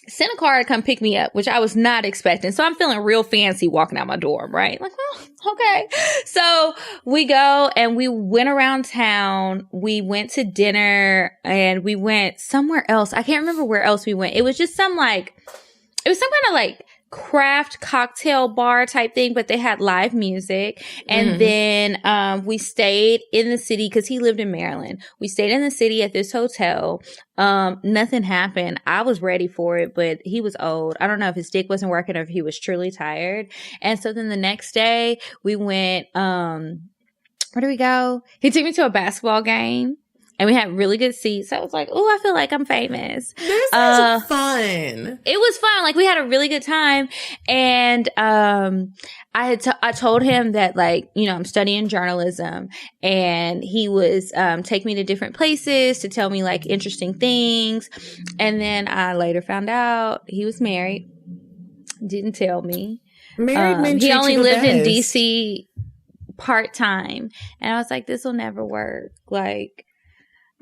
sent a car to come pick me up, which I was not expecting. So I'm feeling real fancy walking out my dorm, right? Like, oh, okay. So we go and we went around town. We went to dinner and we went somewhere else. I can't remember where else we went. It was just some kind of like craft cocktail bar type thing, but they had live music. And then we stayed in the city because he lived in Maryland. We stayed in the city at this hotel. Nothing happened. I was ready for it, but he was old. I don't know if his dick wasn't working or if he was truly tired. And so then the next day we went, where do we go? He took me to a basketball game. And we had really good seats. So I was like, oh, I feel like I'm famous. This is fun. It was fun. Like, we had a really good time. And I told him that, like, you know, I'm studying journalism. And he was take me to different places to tell me, like, interesting things. And then I later found out he was married. Didn't tell me. Married men he only lived in best. D.C. part-time. And I was like, this will never work. Like,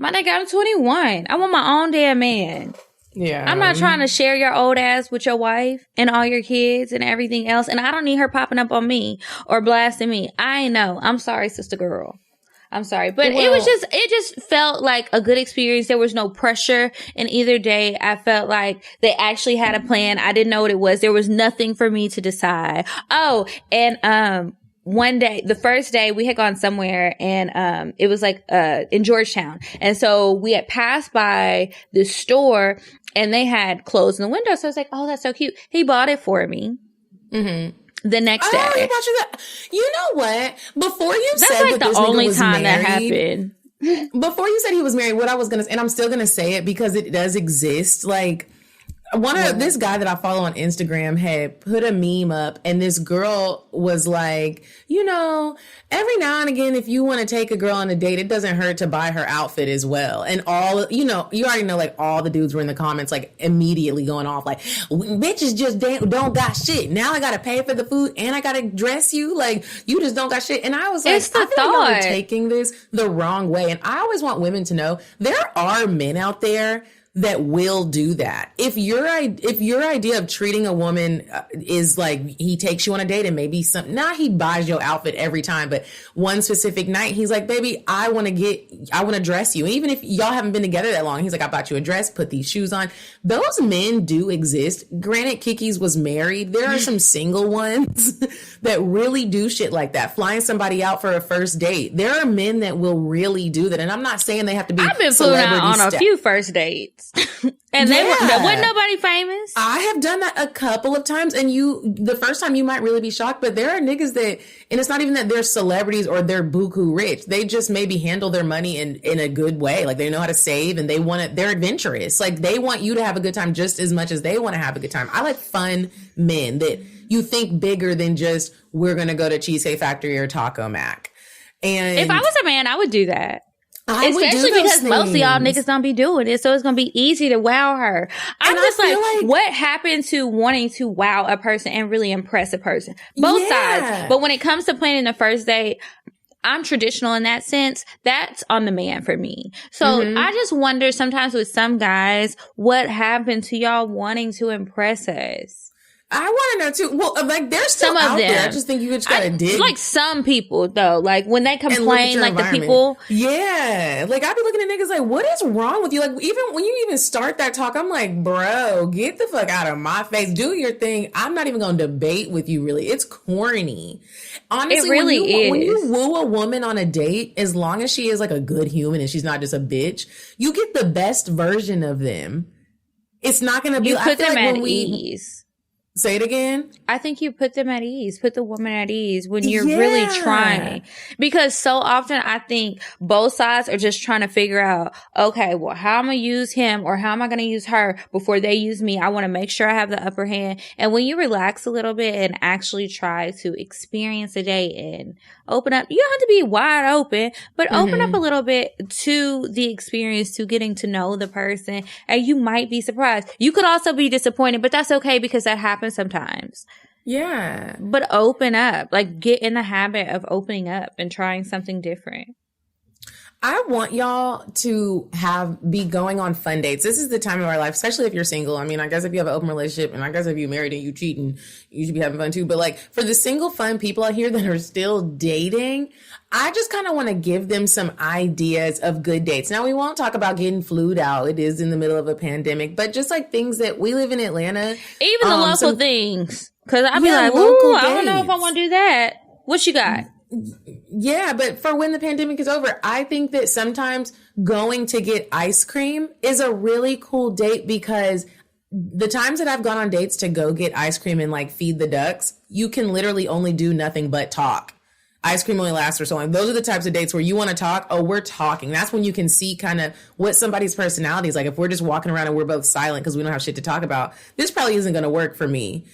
my nigga, I'm 21. I want my own damn man. Yeah. I'm not trying to share your old ass with your wife and all your kids and everything else. And I don't need her popping up on me or blasting me. I know. I'm sorry, sister girl. I'm sorry. But it just felt like a good experience. There was no pressure in either day. I felt like they actually had a plan. I didn't know what it was. There was nothing for me to decide. Oh, and, one day, the first day we had gone somewhere and, it was like, in Georgetown. And so we had passed by this store and they had clothes in the window. So I was like, oh, that's so cute. He bought it for me. The next day. Oh, he bought you that. You know what? Before you that's said like that the only time married, that happened. Before you said he was married, what I was going to, and I'm still going to say it because it does exist. Like, this guy that I follow on Instagram had put a meme up and this girl was like, you know, every now and again, if you want to take a girl on a date, it doesn't hurt to buy her outfit as well. And all, you know, you already know, like all the dudes were in the comments, like immediately going off like, bitches just don't got shit. Now I got to pay for the food and I got to dress you. Like, you just don't got shit. And I was like, it's the I feel thought. like y'all are taking this the wrong way. And I always want women to know there are men out there that will do that. If your idea of treating a woman is like he takes you on a date and maybe he buys your outfit every time, but one specific night he's like, baby, I want to dress you. And even if y'all haven't been together that long, he's like, I bought you a dress, put these shoes on. Those men do exist. Granted, Kiki's was married. There are some single ones that really do shit like that. Flying somebody out for a first date. There are men that will really do that. And I'm not saying they have to be. I've been flown out on a few first dates. And wasn't nobody famous. I have done that a couple of times, and the first time you might really be shocked, but there are niggas that, and it's not even that they're celebrities or they're buku rich. They just maybe handle their money in a good way. Like they know how to save and they're adventurous. Like they want you to have a good time just as much as they want to have a good time. I like fun men that you think bigger than just, we're going to go to Cheesecake Factory or Taco Mac. And if I was a man, I would do that. Especially because most of y'all niggas don't be doing it, so it's gonna be easy to wow her. I'm just like, what happened to wanting to wow a person and really impress a person? Both sides. But when it comes to planning the first date, I'm traditional in that sense. That's on the man for me. So I just wonder sometimes with some guys, what happened to y'all wanting to impress us? I want to know too. Well, like there's still some out of them. There. I just think you just gotta dig. Like some people though, like when they complain, like the people. Yeah, like I be looking at niggas like, what is wrong with you? Like even when you even start that talk, I'm like, bro, get the fuck out of my face. Do your thing. I'm not even gonna debate with you. Really, it's corny. Honestly, it really is. When you woo a woman on a date, as long as she is like a good human and she's not just a bitch, you get the best version of them. It's not gonna be. You put them at ease. Say it again. I think you put them at ease, put the woman at ease when you're really trying. Because so often I think both sides are just trying to figure out, okay, well, how am I going to use him or how am I going to use her before they use me? I want to make sure I have the upper hand. And when you relax a little bit and actually try to experience a date and open up, you don't have to be wide open, but open up a little bit to the experience, to getting to know the person, and you might be surprised. You could also be disappointed, but that's okay because that happens sometimes. Yeah. But open up. Like, get in the habit of opening up and trying something different. I want y'all to be going on fun dates. This is the time of our life, especially if you're single. I mean, I guess if you have an open relationship, and I guess if you're married and you cheating, you should be having fun too. But like, for the single fun people out here that are still dating, I just kind of want to give them some ideas of good dates. Now, we won't talk about getting flued out. It is in the middle of a pandemic, but just like things that we live in Atlanta. Even the local things. Cause I'd be like, ooh, I don't know if I want to do that. What you got? Yeah, but for when the pandemic is over, I think that sometimes going to get ice cream is a really cool date, because the times that I've gone on dates to go get ice cream and like feed the ducks, you can literally only do nothing but talk. Ice cream only lasts for so long. Those are the types of dates where you want to talk. Oh, we're talking. That's when you can see kind of what somebody's personality is like. If we're just walking around and we're both silent because we don't have shit to talk about, this probably isn't going to work for me.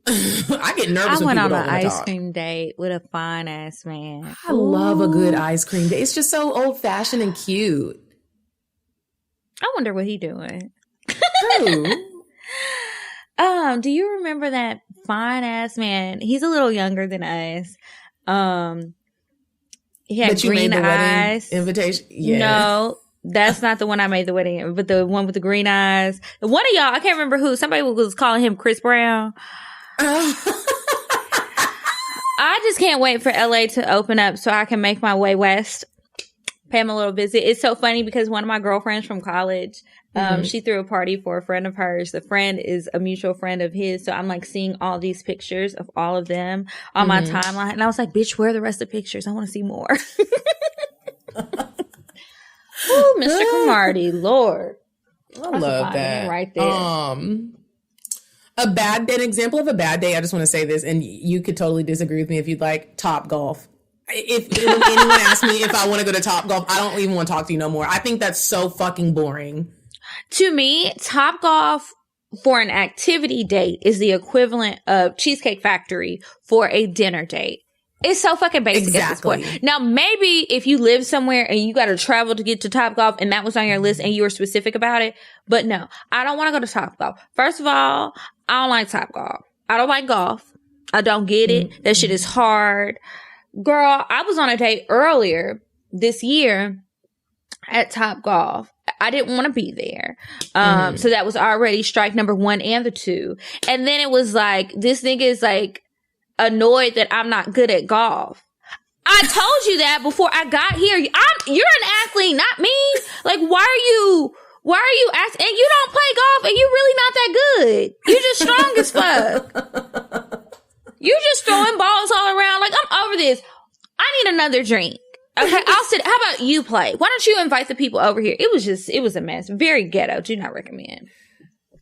I get nervous when people don't want to talk. I went on an ice cream date with a fine ass man. I love a good ice cream date. It's just so old fashioned and cute. I wonder what he doing. Who? Do you remember that fine ass man? He's a little younger than us. He had green eyes. Invitation? Yeah. No. That's not the one I made the wedding, but the one with the green eyes. One of y'all, I can't remember who. Somebody was calling him Chris Brown. I just can't wait for LA to open up so I can make my way west, pay him a little visit. It's so funny because one of my girlfriends from college, she threw a party for a friend of hers. The friend is a mutual friend of his. So I'm like seeing all these pictures of all of them on my timeline. And I was like, bitch, where are the rest of the pictures? I want to see more. Oh, Mr. Cromartie, Lord. I love that. Right there. An example of a bad day, I just want to say this, and you could totally disagree with me if you'd like, Top Golf. If anyone asks me if I want to go to Top Golf, I don't even want to talk to you no more. I think that's so fucking boring. To me, Top Golf for an activity date is the equivalent of Cheesecake Factory for a dinner date. It's so fucking basic at this point. Now, maybe if you live somewhere and you got to travel to get to Top Golf and that was on your list and you were specific about it. But no, I don't want to go to Top Golf. First of all, I don't like Top Golf. I don't like golf. I don't get it. That shit is hard. Girl, I was on a date earlier this year at Top Golf. I didn't want to be there. So that was already strike number 1 and the 2. And then it was like, this nigga is like, annoyed that I'm not good at golf. I told you that before I got here. You're an athlete, not me. Like, why are you asking? And you don't play golf and you're really not that good. You're just strong as fuck. You're just throwing balls all around. Like, I'm over this. I need another drink. Okay, I'll sit. How about you play? Why don't you invite the people over here? It was a mess. Very ghetto. Do not recommend.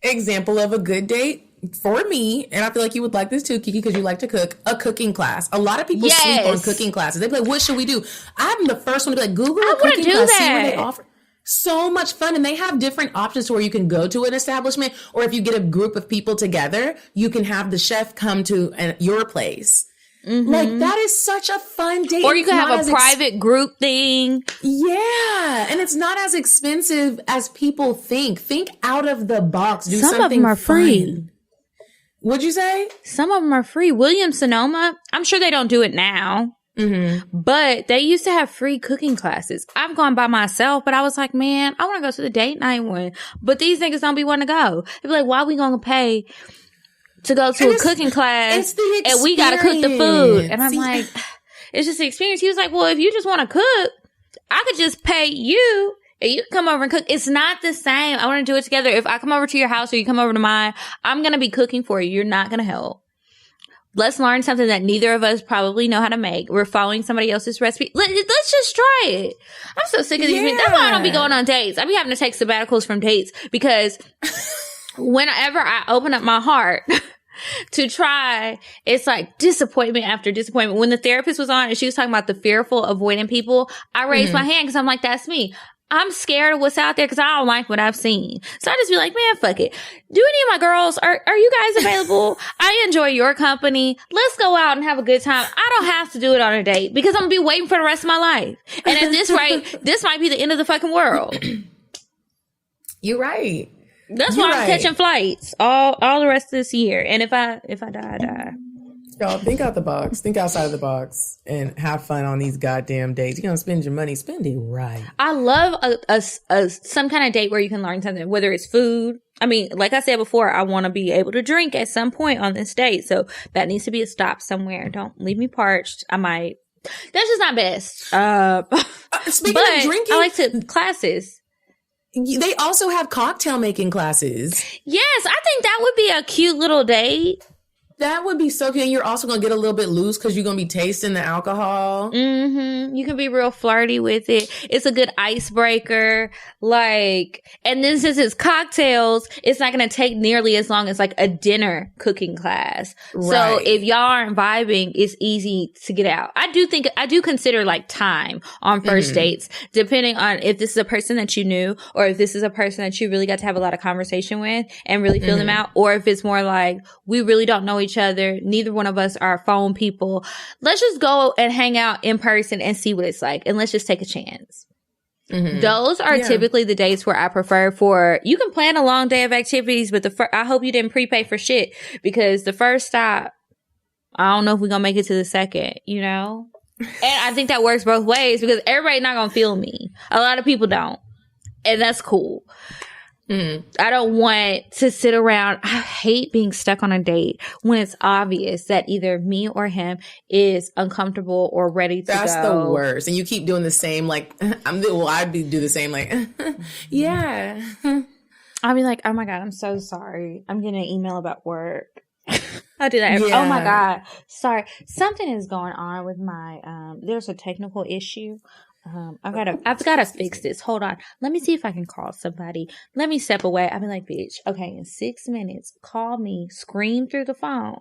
Example of a good date for me, and I feel like you would like this too, Kiki, because you like to cook, a cooking class. A lot of people sleep on cooking classes. They be like, what should we do? I'm the first one to be like, Google a cooking class, see what they offer. So much fun. And they have different options to where you can go to an establishment, or if you get a group of people together, you can have the chef come to your place. Like, that is such a fun date. Or you can have a private group thing. Yeah. And it's not as expensive as people think. Think out of the box. Do Some something of them are fun. Free. What'd you say? Some of them are free. Williams-Sonoma, I'm sure they don't do it now. But they used to have free cooking classes. I've gone by myself, but I was like, man, I want to go to the date night one. But these niggas don't be wanting to go. They be like, why are we going to pay to go to a cooking class and we got to cook the food? And I'm like, it's just the experience. He was like, well, if you just want to cook, I could just pay you and you can come over and cook. It's not the same. I want to do it together. If I come over to your house or you come over to mine, I'm going to be cooking for you. You're not going to help. Let's learn something that neither of us probably know how to make. We're following somebody else's recipe. Let's just try it. I'm so sick of these things. That's why I don't be going on dates. I be having to take sabbaticals from dates because whenever I open up my heart to try, it's like disappointment after disappointment. When the therapist was on and she was talking about the fearful avoiding people, I raised my hand because I'm like, that's me. I'm scared of what's out there because I don't like what I've seen. So I just be like, man, fuck it. Do any of my girls, are you guys available? I enjoy your company. Let's go out and have a good time. I don't have to do it on a date because I'm going to be waiting for the rest of my life. And at this rate, this might be the end of the fucking world. You're right. That's why I'm catching flights all the rest of this year. And if I die, I die. Y'all, think out the box. Think outside of the box and have fun on these goddamn dates. You're going to spend your money. Spend it right. I love some kind of date where you can learn something, whether it's food. I mean, like I said before, I want to be able to drink at some point on this date. So that needs to be a stop somewhere. Don't leave me parched. I might. That's just not best. Speaking of drinking. I like classes. They also have cocktail making classes. Yes, I think that would be a cute little date. That would be so cute. And you're also going to get a little bit loose because you're going to be tasting the alcohol. Mm-hmm. You can be real flirty with it. It's a good icebreaker. Like, and then since it's cocktails, it's not going to take nearly as long as like a dinner cooking class. Right. So if y'all aren't vibing, it's easy to get out. I do consider like time on first dates, depending on if this is a person that you knew or if this is a person that you really got to have a lot of conversation with and really feel them out. Or if it's more like, we really don't know each other. Neither one of us are phone people. Let's just go and hang out in person and see what it's like. And let's just take a chance. Those are typically the dates where I prefer for, you can plan a long day of activities, but I hope you didn't prepay for shit because the first stop, I don't know if we're going to make it to the second, you know? And I think that works both ways because everybody's not going to feel me. A lot of people don't. And that's cool. I don't want to sit around. I hate being stuck on a date when it's obvious that either me or him is uncomfortable or ready to go. That's the worst. And you keep doing the same, like, I'd do the same, like, yeah. I'll be like, oh my God, I'm so sorry. I'm getting an email about work. I do that. Oh my God. Sorry. Something is going on with my, there's a technical issue. I've got to fix this. Hold on. Let me see if I can call somebody. Let me step away. I'll be like, bitch, okay, in 6 minutes, call me, scream through the phone.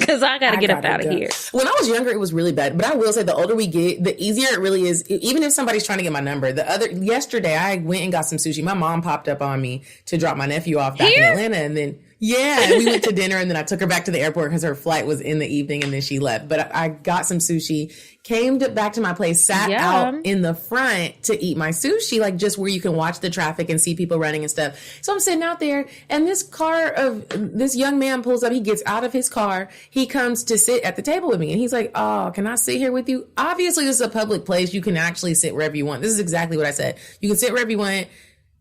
Cause I gotta get up out of here. When I was younger, it was really bad. But I will say the older we get, the easier it really is. Even if somebody's trying to get my number. Yesterday, I went and got some sushi. My mom popped up on me to drop my nephew off back in Atlanta. And then, we went to dinner and then I took her back to the airport because her flight was in the evening and then she left. But I got some sushi, came back to my place, sat out in the front to eat my sushi, like just where you can watch the traffic and see people running and stuff. So I'm sitting out there and this young man pulls up. He gets out of his car. He comes to sit at the table with me and he's like, oh, can I sit here with you? Obviously, this is a public place. You can actually sit wherever you want. This is exactly what I said. You can sit wherever you want.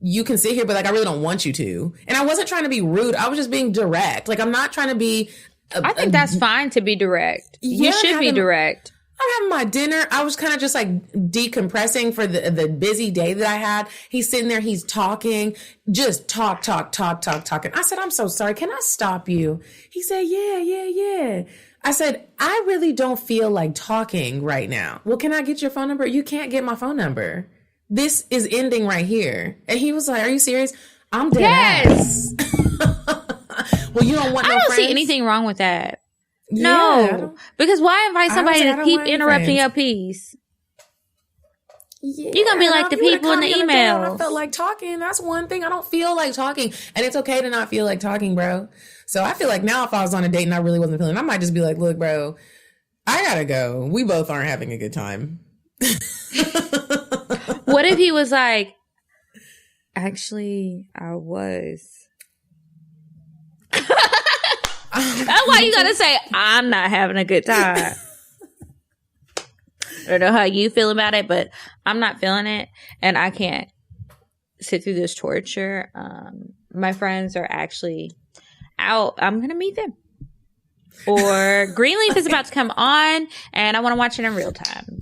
You can sit here, but like, I really don't want you to. And I wasn't trying to be rude. I was just being direct. Like, I'm not trying to be. I think that's fine to be direct. You should be direct. I'm having my dinner. I was kind of just like decompressing for the busy day that I had. He's sitting there. He's talking, just talking. I said, I'm so sorry. Can I stop you? He said, yeah. I said, I really don't feel like talking right now. Well, can I get your phone number? You can't get my phone number. This is ending right here. And he was like, are you serious? I'm dead ass. Well, you don't want no friends? I don't see anything wrong with that. No. Because why invite somebody to keep interrupting your peace? Yeah, you're going to be like the people in the emails. I felt like talking. That's one thing. I don't feel like talking. And it's okay to not feel like talking, bro. So I feel like now if I was on a date and I really wasn't feeling, I might just be like, look, bro, I got to go. We both aren't having a good time. What if he was like, actually, I was. That's why you gotta say, I'm not having a good time. I don't know how you feel about it, but I'm not feeling it. And I can't sit through this torture. My friends are actually out. I'm going to meet them. Or Greenleaf is about to come on, and I want to watch it in real time.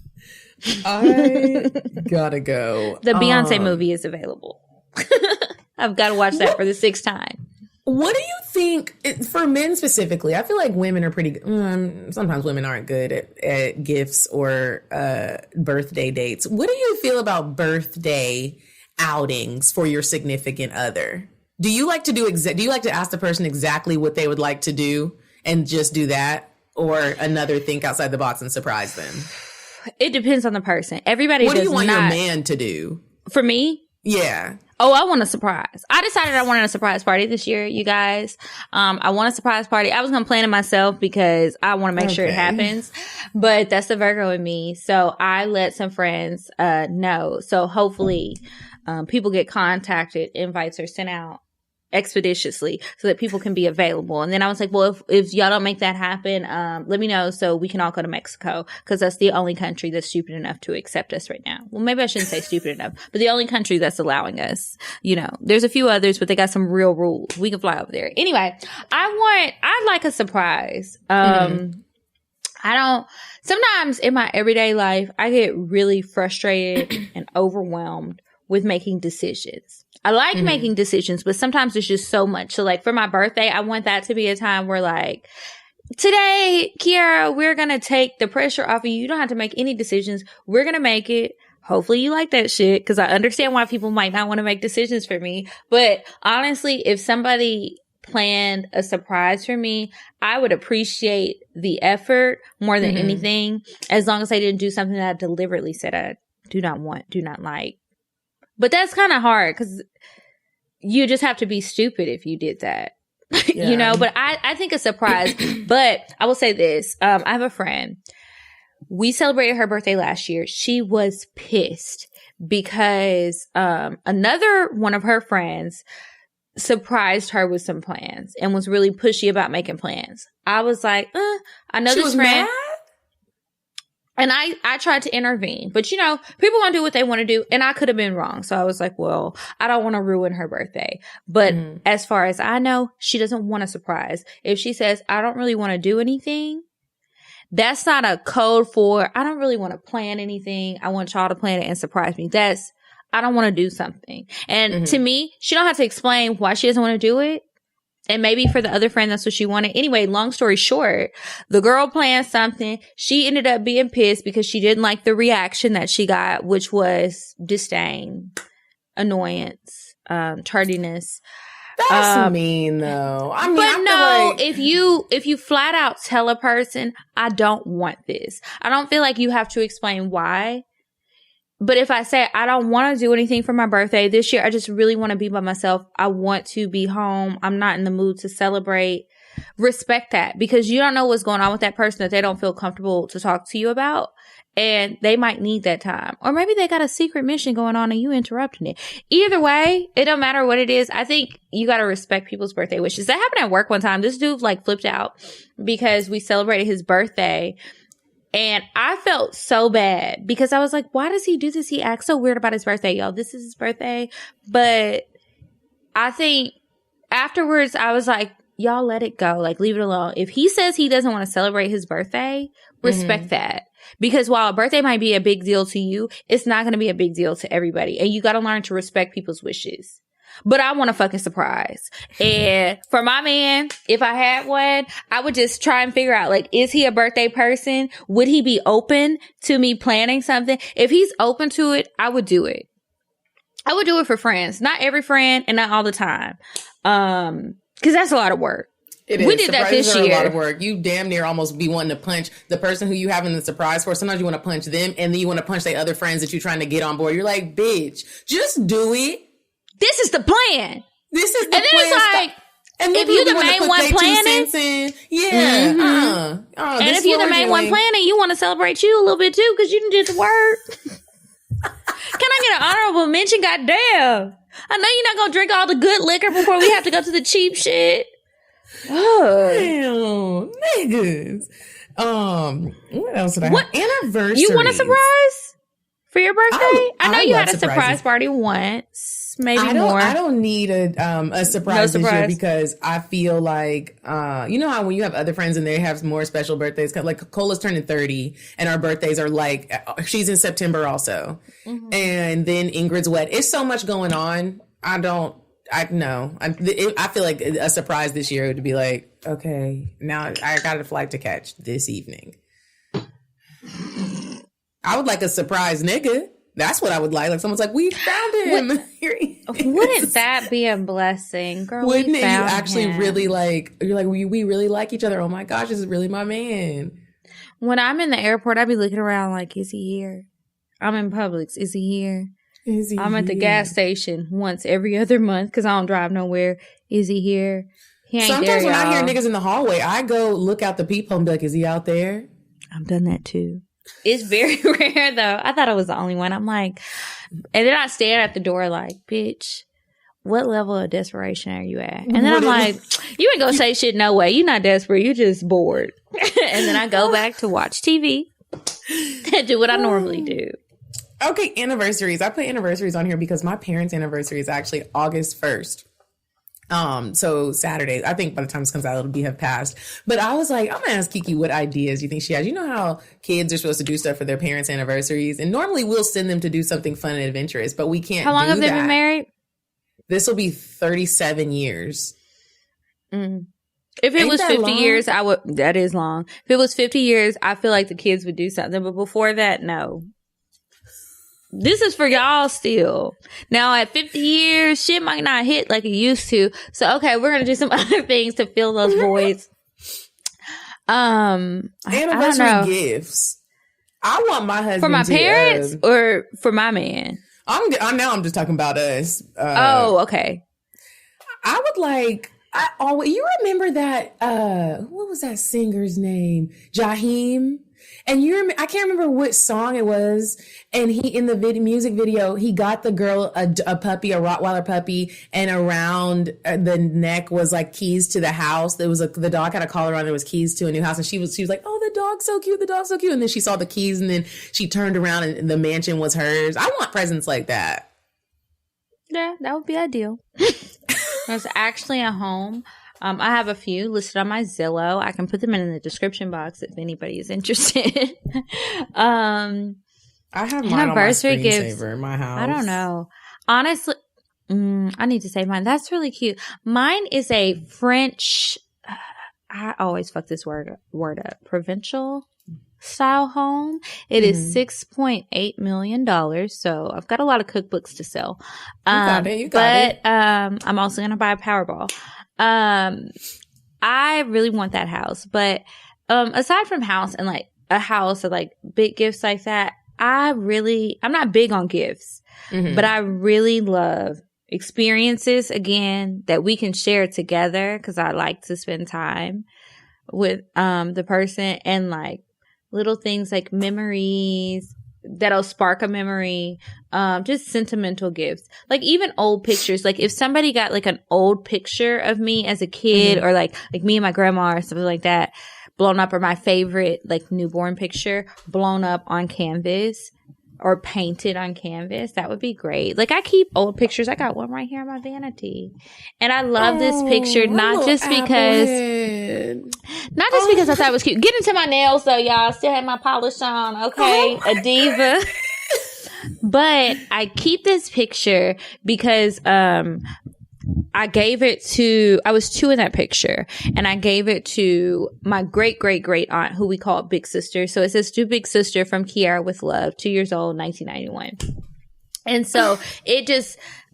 I gotta go. The Beyonce movie is available. I've got to watch that for the 6th time. What do you think, for men specifically? I feel like women are pretty good. Sometimes women aren't good at gifts or birthday dates. What do you feel about birthday outings for your significant other? Do you like to ask the person exactly what they would like to do and just do that, or another think outside the box and surprise them? It depends on the person. Everybody What does do you want not, your man to do? For me? Yeah. Oh, I want a surprise. I decided I wanted a surprise party this year, you guys. I want a surprise party. I was going to plan it myself because I want to make sure it happens. But that's the Virgo in me. So I let some friends know. So hopefully people get contacted, invites are sent out expeditiously so that people can be available. And then I was like, well, if y'all don't make that happen, let me know so we can all go to Mexico, because that's the only country that's stupid enough to accept us right now. Well, maybe I shouldn't say stupid enough, but the only country that's allowing us. You know, there's a few others, but they got some real rules. We can fly over there. Anyway, I'd like a surprise. Sometimes in my everyday life, I get really frustrated and overwhelmed with making decisions. I like making decisions, but sometimes it's just so much. So like for my birthday, I want that to be a time where like, today, Kiara, we're going to take the pressure off of you. You don't have to make any decisions. We're going to make it. Hopefully you like that shit, because I understand why people might not want to make decisions for me. But honestly, if somebody planned a surprise for me, I would appreciate the effort more than anything, as long as they didn't do something that I deliberately said I do not want, do not like. But that's kind of hard, because you just have to be stupid if you did that, you know, but I think a surprise, but I will say this. I have a friend. We celebrated her birthday last year. She was pissed because another one of her friends surprised her with some plans and was really pushy about making plans. I was like, I know this friend. Mad? And I tried to intervene, but you know, people want to do what they want to do, and I could have been wrong. So I was like, well, I don't want to ruin her birthday. But as far as I know, she doesn't want a surprise. If she says, I don't really want to do anything, that's not a code for, I don't really want to plan anything. I want y'all to plan it and surprise me. That's, I don't want to do something. And to me, she don't have to explain why she doesn't want to do it. And maybe for the other friend, that's what she wanted. Anyway, long story short, the girl planned something. She ended up being pissed because she didn't like the reaction that she got, which was disdain, annoyance, tardiness. That's mean, though. I mean, but I no, like... if you flat out tell a person, I don't want this, I don't feel like you have to explain why. But if I say, I don't want to do anything for my birthday this year, I just really want to be by myself. I want to be home. I'm not in the mood to celebrate. Respect that, because you don't know what's going on with that person that they don't feel comfortable to talk to you about. And they might need that time. Or maybe they got a secret mission going on and you interrupting it. Either way, it don't matter what it is. I think you got to respect people's birthday wishes. That happened at work one time. This dude like flipped out because we celebrated his birthday. And I felt so bad because I was like, why does he do this? He acts so weird about his birthday, y'all. This is his birthday. But I think afterwards, I was like, y'all let it go. Like, leave it alone. If he says he doesn't want to celebrate his birthday, respect that. Because while a birthday might be a big deal to you, it's not going to be a big deal to everybody. And you got to learn to respect people's wishes. But I want a fucking surprise. And for my man, if I had one, I would just try and figure out, like, is he a birthday person? Would he be open to me planning something? If he's open to it, I would do it. I would do it for friends. Not every friend and not all the time. Because that's a lot of work. It is. We did that this year. A lot of work. You damn near almost be wanting to punch the person who you having the surprise for. Sometimes you want to punch them, and then you want to punch the other friends that you're trying to get on board. You're like, bitch, just do it. This is the plan. This is the plan. And then it's like, and if you're the main one planning, and if you're the main one planning, you want to celebrate you a little bit too, because you did the work. Can I get an honorable mention? Goddamn. I know you're not going to drink all the good liquor before we have to go to the cheap shit. Oh, damn, niggas. What else did I have? Anniversaries. You want a surprise for your birthday? I know you had a surprise party once. Maybe more. I don't need a surprise this year, because I feel like, you know how when you have other friends and they have more special birthdays, like Cola's turning 30 and our birthdays are like, she's in September also. And then Ingrid's wed. It's so much going on. I feel like a surprise this year would be like, okay, now I got a flight to catch this evening. I would like a surprise nigga. That's what I would like. Like someone's like, we found him. Wouldn't that be a blessing, girl? Wouldn't it? You found actually him. really like, you're like, we really like each other. Oh my gosh, this is really my man. When I'm in the airport, I'd be looking around like, is he here? I'm in Publix. Is he here? I'm at the gas station once every other month because I don't drive nowhere. Is he here? He ain't Sometimes there, when I y'all. hear niggas in the hallway, I go look out the peephole and be like, is he out there? I've done that too. It's very rare though. I thought I was the only one. I'm like, and then I stand at the door like, bitch, what level of desperation are you at? And then I'm like, you ain't gonna say shit no way. You're not desperate. You just bored. And then I go back to watch TV and do what I normally do. Okay, anniversaries. I put anniversaries on here because my parents' anniversary is actually August 1st. So Saturday, I think by the time this comes out, it'll have passed. But I was like, I'm gonna ask Kiki what ideas you think she has. You know how kids are supposed to do stuff for their parents' anniversaries, and normally we'll send them to do something fun and adventurous, but we can't. How long have they been married? This will be 37 years. Mm. If it was 50 years, I would. That is long. If it was 50 years, I feel like the kids would do something. But before that, no. This is for y'all still. Now at 50 years, shit might not hit like it used to. So okay, we're gonna do some other things to fill those voids. Anniversary gifts. I want my husband for my parents or for my man. I'm just talking about us. Okay. I would like. You remember that? What was that singer's name? Jaheim. And I can't remember what song it was. And he, in the music video, he got the girl a puppy, a Rottweiler puppy, and around the neck was like keys to the house. There was the dog had a collar on. There was keys to a new house, and she was like, "Oh, the dog's so cute, the dog's so cute." And then she saw the keys, and then she turned around, and the mansion was hers. I want presents like that. Yeah, that would be ideal. There's actually a home. I have a few listed on my Zillow. I can put them in the description box if anybody is interested. I have mine anniversary on my screensaver in my house. I don't know. Honestly, I need to say mine. That's really cute. Mine is a French, I always fuck this word up, provincial style home. It is $6.8 million. So I've got a lot of cookbooks to sell. You got it. I'm also going to buy a Powerball. I really want that house, but aside from house and like a house or like big gifts like that, I'm not big on gifts, but I really love experiences again that we can share together because I like to spend time with the person and like little things like memories that'll spark a memory, just sentimental gifts, like even old pictures. Like if somebody got like an old picture of me as a kid or like me and my grandma or something like that blown up, or my favorite like newborn picture blown up on canvas or painted on canvas, that would be great. Like I keep old pictures. I got one right here on my vanity, and I love this picture not just because I thought it was cute. Get into my nails though, y'all. Still have my polish on, okay? A diva. But I keep this picture because I was 2 in that picture, and I gave it to my great aunt, who we call Big Sister. So it says, "To Big Sister from Kiara with love, 2 years old, 1991." And so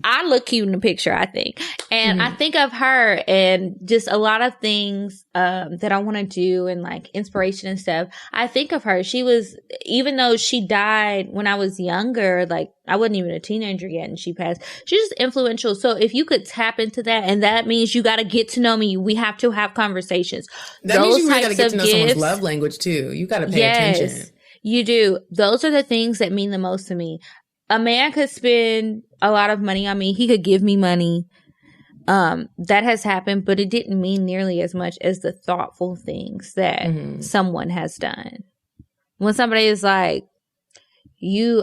I look cute in the picture, I think. And I think of her and just a lot of things that I want to do and like inspiration and stuff. I think of her. She was, even though she died when I was younger, like I wasn't even a teenager yet and she passed, she's just influential. So if you could tap into that, and that means you got to get to know me. We have to have conversations. That means you really got to get to know someone's love language too. You got to pay attention. You do. Those are the things that mean the most to me. A man could spend a lot of money on me. He could give me money. That has happened, but it didn't mean nearly as much as the thoughtful things that someone has done. When somebody is like, you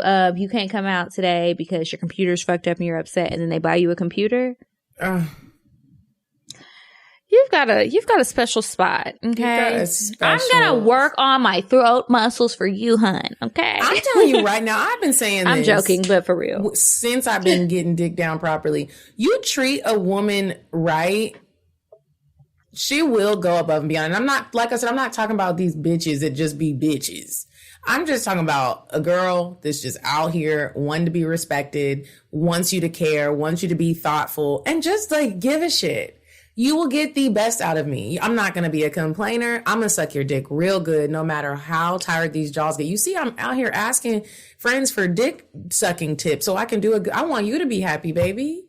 can't come out today because your computer's fucked up and you're upset, and then they buy you a computer. You've got a special spot, okay? I'm gonna work on my throat muscles for you, hun, okay? I'm telling you right now, I've been saying this. I'm joking, but for real. Since I've been getting dick down properly, you treat a woman right, she will go above and beyond. And I'm not, like I said, I'm not talking about these bitches that just be bitches. I'm just talking about a girl that's just out here wanting to be respected, wants you to care, wants you to be thoughtful, and just like give a shit. You will get the best out of me. I'm not going to be a complainer. I'm going to suck your dick real good no matter how tired these jaws get. You see, I'm out here asking friends for dick sucking tips so I can I want you to be happy, baby.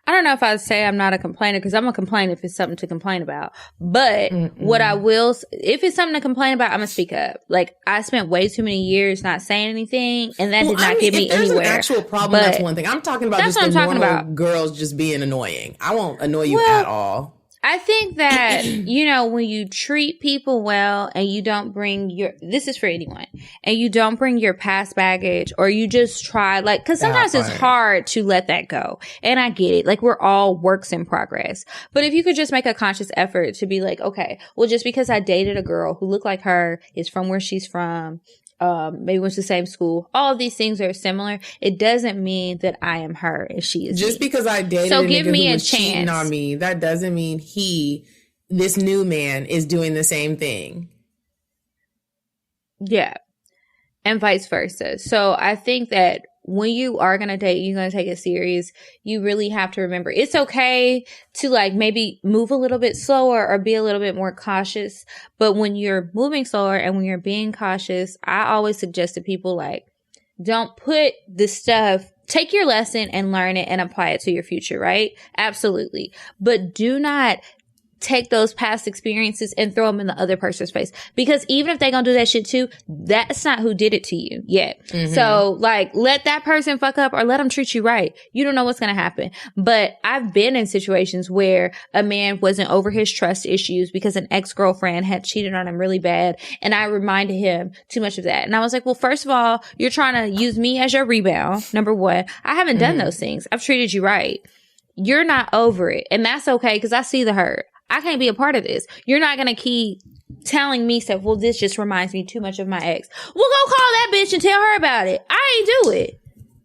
I don't know if I'd say I'm not a complainer, because I'm going to complain if it's something to complain about. But what I will, if it's something to complain about, I'm going to speak up. Like, I spent way too many years not saying anything, and that did not get me anywhere. If there's an actual problem, that's one thing. I'm talking about just the normal girls just being annoying. I won't annoy you at all. I think that, when you treat people well and you don't bring this is for anyone, and you don't bring your past baggage, or you just try, like, because sometimes it's hard to let that go. And I get it. Like, we're all works in progress. But if you could just make a conscious effort to be like, okay, well, just because I dated a girl who looked like her, is from where she's from, maybe went to the same school, all of these things are similar, it doesn't mean that I am her and she is just me. Because I dated a nigga who was cheating on me, that doesn't mean this new man is doing the same thing. Yeah. And vice versa. So I think that when you are going to date, you're going to take it serious, you really have to remember it's okay to like maybe move a little bit slower or be a little bit more cautious. But when you're moving slower and when you're being cautious, I always suggest to people, like, don't put the stuff, take your lesson and learn it and apply it to your future, right? Absolutely. But do not take those past experiences and throw them in the other person's face, because even if they gonna do that shit too, that's not who did it to you yet. So like, let that person fuck up or let them treat you right. You don't know what's gonna happen. But I've been in situations where a man wasn't over his trust issues because an ex-girlfriend had cheated on him really bad, and I reminded him too much of that. And I was like, well, first of all, you're trying to use me as your rebound. Number one, I haven't done those things. I've treated you right. You're not over it, and that's okay, because I see the hurt. I can't be a part of this. You're not going to keep telling me stuff. Well, this just reminds me too much of my ex. Well, go call that bitch and tell her about it. I ain't do it.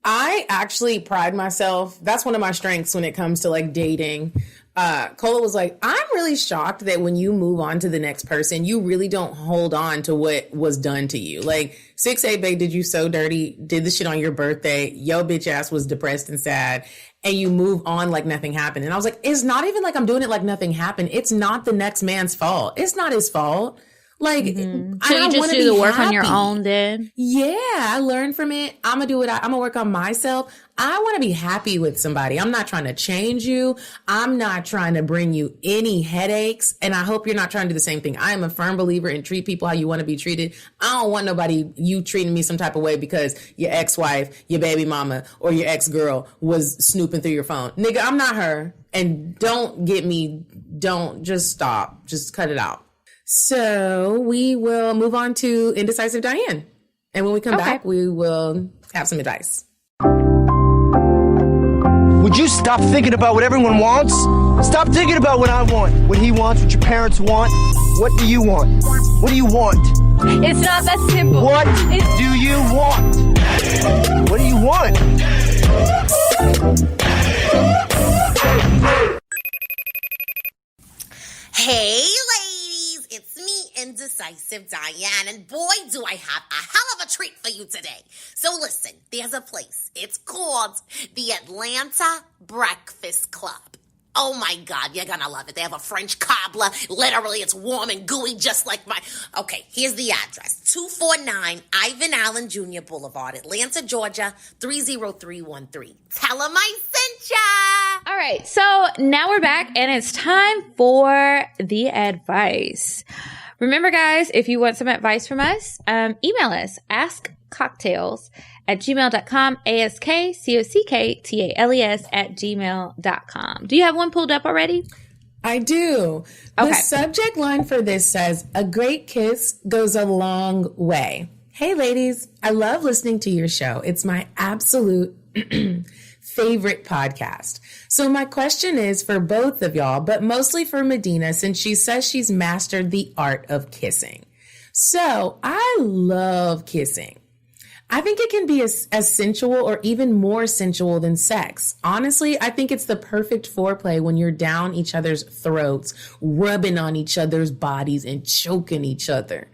I actually pride myself. That's one of my strengths when it comes to like dating. Cola was like, I'm really shocked that when you move on to the next person, you really don't hold on to what was done to you. Like, 6'8" babe did you so dirty, did the shit on your birthday. Yo, bitch ass was depressed and sad. And you move on like nothing happened. And I was like, it's not even like I'm doing it like nothing happened. It's not the next man's fault. It's not his fault. Like, so you just do the work on your own then? Yeah, I learned from it. I'm going to do it. I'm going to work on myself. I want to be happy with somebody. I'm not trying to change you. I'm not trying to bring you any headaches. And I hope you're not trying to do the same thing. I am a firm believer in treat people how you want to be treated. I don't want you treating me some type of way because your ex-wife, your baby mama, or your ex-girl was snooping through your phone. Nigga, I'm not her. And don't just stop. Just cut it out. So we will move on to Indecisive Diane. And when we come back, we will have some advice. Would you stop thinking about what everyone wants? Stop thinking about what I want, what he wants, what your parents want. What do you want? What do you want? It's not that simple. What do you want? What do you want? Hey, ladies, it's me, Indecisive Diane, and boy, do I have a hell of a treat for you today. So listen, there's a place. It's called the Atlanta Breakfast Club. Oh my God, you're gonna love it. They have a French cobbler. Literally, it's warm and gooey, just like my... Okay, here's the address. 249 Ivan Allen Jr. Boulevard, Atlanta, Georgia, 30313. Tell them I sent ya! All right, so now we're back, and it's time for the advice. Remember, guys, if you want some advice from us, email us, askcocktails@gmail.com, askcocktails@gmail.com. Do you have one pulled up already? I do. Okay. The subject line for this says, a great kiss goes a long way. Hey, ladies, I love listening to your show. It's my absolute favorite podcast. So my question is for both of y'all, but mostly for Medinah, since she says she's mastered the art of kissing. So I love kissing. I think it can be as sensual or even more sensual than sex. Honestly, I think it's the perfect foreplay when you're down each other's throats, rubbing on each other's bodies and choking each other.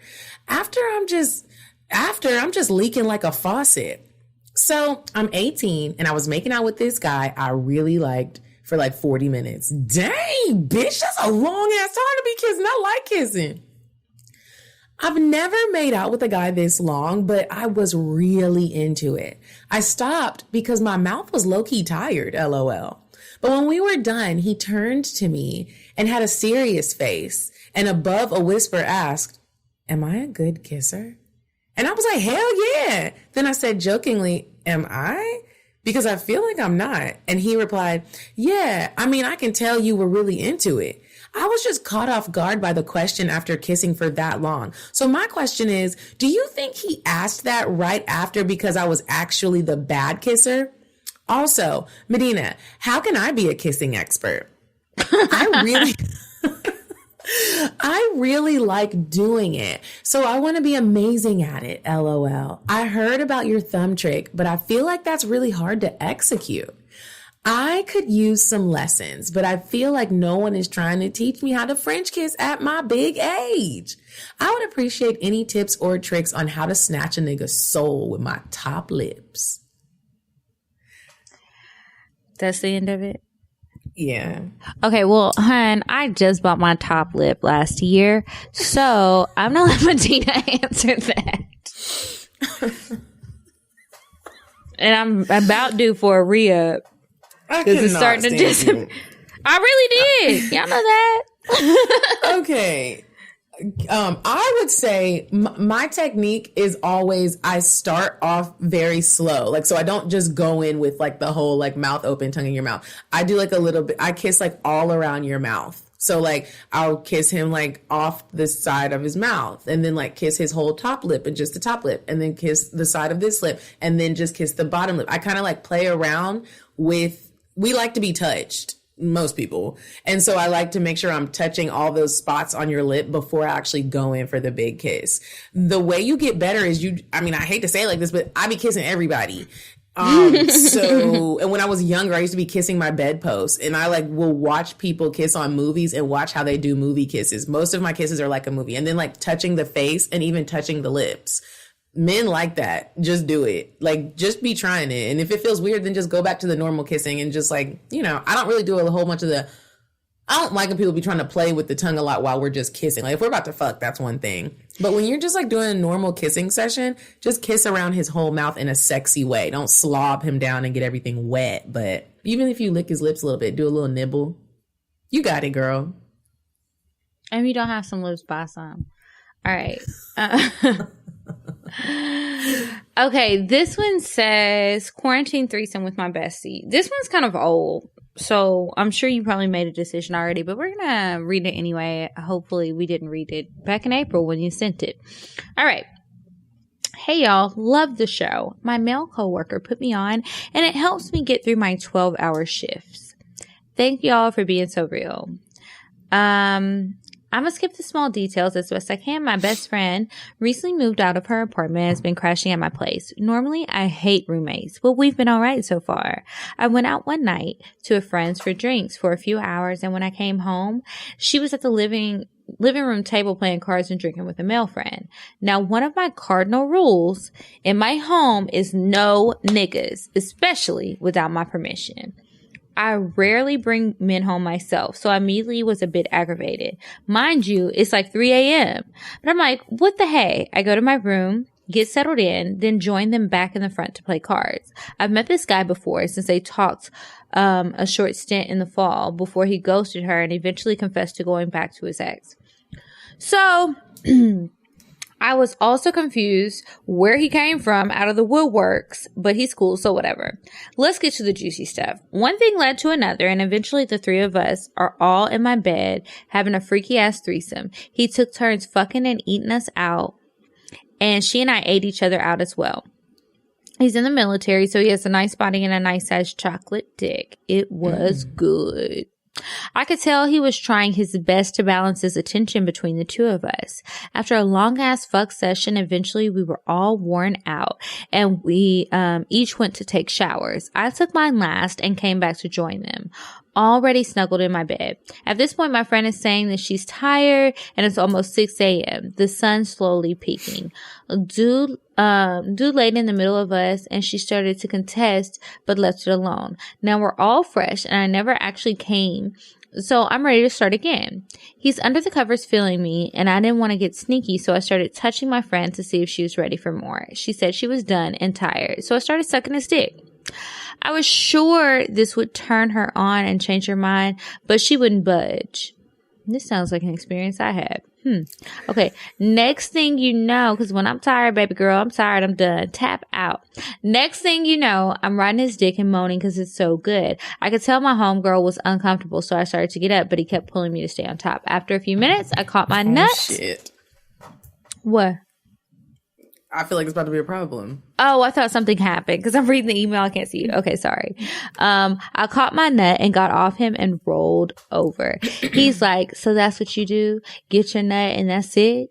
After I'm just After, I'm just leaking like a faucet. So I'm 18 and I was making out with this guy I really liked for like 40 minutes. Dang, bitch, that's a long ass time to be kissing. I like kissing. I've never made out with a guy this long, but I was really into it. I stopped because my mouth was low-key tired, LOL. But when we were done, he turned to me and had a serious face and above a whisper asked, "Am I a good kisser?" And I was like, hell yeah. Then I said jokingly, "Am I? Because I feel like I'm not." And he replied, "Yeah, I mean, I can tell you were really into it." I was just caught off guard by the question after kissing for that long. So my question is, do you think he asked that right after because I was actually the bad kisser? Also, Medinah, how can I be a kissing expert? I really like doing it. So I want to be amazing at it, LOL. I heard about your thumb trick, but I feel like that's really hard to execute. I could use some lessons, but I feel like no one is trying to teach me how to French kiss at my big age. I would appreciate any tips or tricks on how to snatch a nigga's soul with my top lips. That's the end of it? Yeah. Okay, well, hun, I just bought my top lip last year, so I'm going to let Medinah answer that. And I'm about due for a re-up. Because it's starting to disappear. I really did. Y'all know that. Okay. I would say my technique is always I start off very slow. Like, so I don't just go in with like the whole like mouth open, tongue in your mouth. I do like a little bit. I kiss like all around your mouth. So like I'll kiss him like off the side of his mouth and then like kiss his whole top lip and just the top lip and then kiss the side of this lip and then just kiss the bottom lip. I kind of like play around with, we like to be touched, most people. And so I like to make sure I'm touching all those spots on your lip before I actually go in for the big kiss. The way you get better is I hate to say it like this, but I be kissing everybody. And when I was younger, I used to be kissing my bedpost and I like will watch people kiss on movies and watch how they do movie kisses. Most of my kisses are like a movie and then like touching the face and even touching the lips. Men like that. Just do it. Like, just be trying it. And if it feels weird, then just go back to the normal kissing and just like, I don't really do a whole bunch of I don't like when people be trying to play with the tongue a lot while we're just kissing. Like, if we're about to fuck, that's one thing. But when you're just like doing a normal kissing session, just kiss around his whole mouth in a sexy way. Don't slob him down and get everything wet. But even if you lick his lips a little bit, do a little nibble. You got it, girl. And you don't have some lips, buy some. All right. Okay, this one says quarantine threesome with my bestie. This one's kind of old, so I'm sure you probably made a decision already, but we're gonna read it anyway. Hopefully we didn't read it back in April when you sent it. All right. Hey y'all, love the show. My male coworker put me on and it helps me get through my 12-hour shifts. Thank y'all for being so real. I'm going to skip the small details as best I can. My best friend recently moved out of her apartment and has been crashing at my place. Normally, I hate roommates, but we've been all right so far. I went out one night to a friend's for drinks for a few hours, and when I came home, she was at the living room table playing cards and drinking with a male friend. Now, one of my cardinal rules in my home is no niggas, especially without my permission. I rarely bring men home myself, so I immediately was a bit aggravated. Mind you, it's like 3 a.m. But I'm like, what the hey? I go to my room, get settled in, then join them back in the front to play cards. I've met this guy before since they talked a short stint in the fall before he ghosted her and eventually confessed to going back to his ex. So I was also confused where he came from out of the woodworks, but he's cool, so whatever. Let's get to the juicy stuff. One thing led to another, and eventually the three of us are all in my bed having a freaky-ass threesome. He took turns fucking and eating us out, and she and I ate each other out as well. He's in the military, so he has a nice body and a nice-sized chocolate dick. It was good. I could tell he was trying his best to balance his attention between the two of us. After a long-ass fuck session, eventually we were all worn out, and we each went to take showers. I took mine last and came back to join them. already snuggled in my bed. At this point, my friend is saying that she's tired and it's almost 6 a.m. The sun slowly peaking. Dude laid in the middle of us and she started to contest but left it alone. Now we're all fresh and I never actually came. So I'm ready to start again. He's under the covers feeling me and I didn't want to get sneaky, so I started touching my friend to see if she was ready for more. She said she was done and tired, so I started sucking his dick. I was sure this would turn her on and change her mind, but she wouldn't budge. This sounds like an experience I had. Okay. Next thing you know, because when I'm tired, baby girl, I'm tired, I'm done. Tap out. Next thing you know, I'm riding his dick and moaning because it's so good. I could tell my homegirl was uncomfortable, so I started to get up, but he kept pulling me to stay on top. After a few minutes, I caught my nuts. Shit. What? I feel like it's about to be a problem. Oh, I thought something happened because I'm reading the email. I can't see you. Okay, sorry. I caught my nut and got off him and rolled over. He's like, so that's what you do? Get your nut and that's it?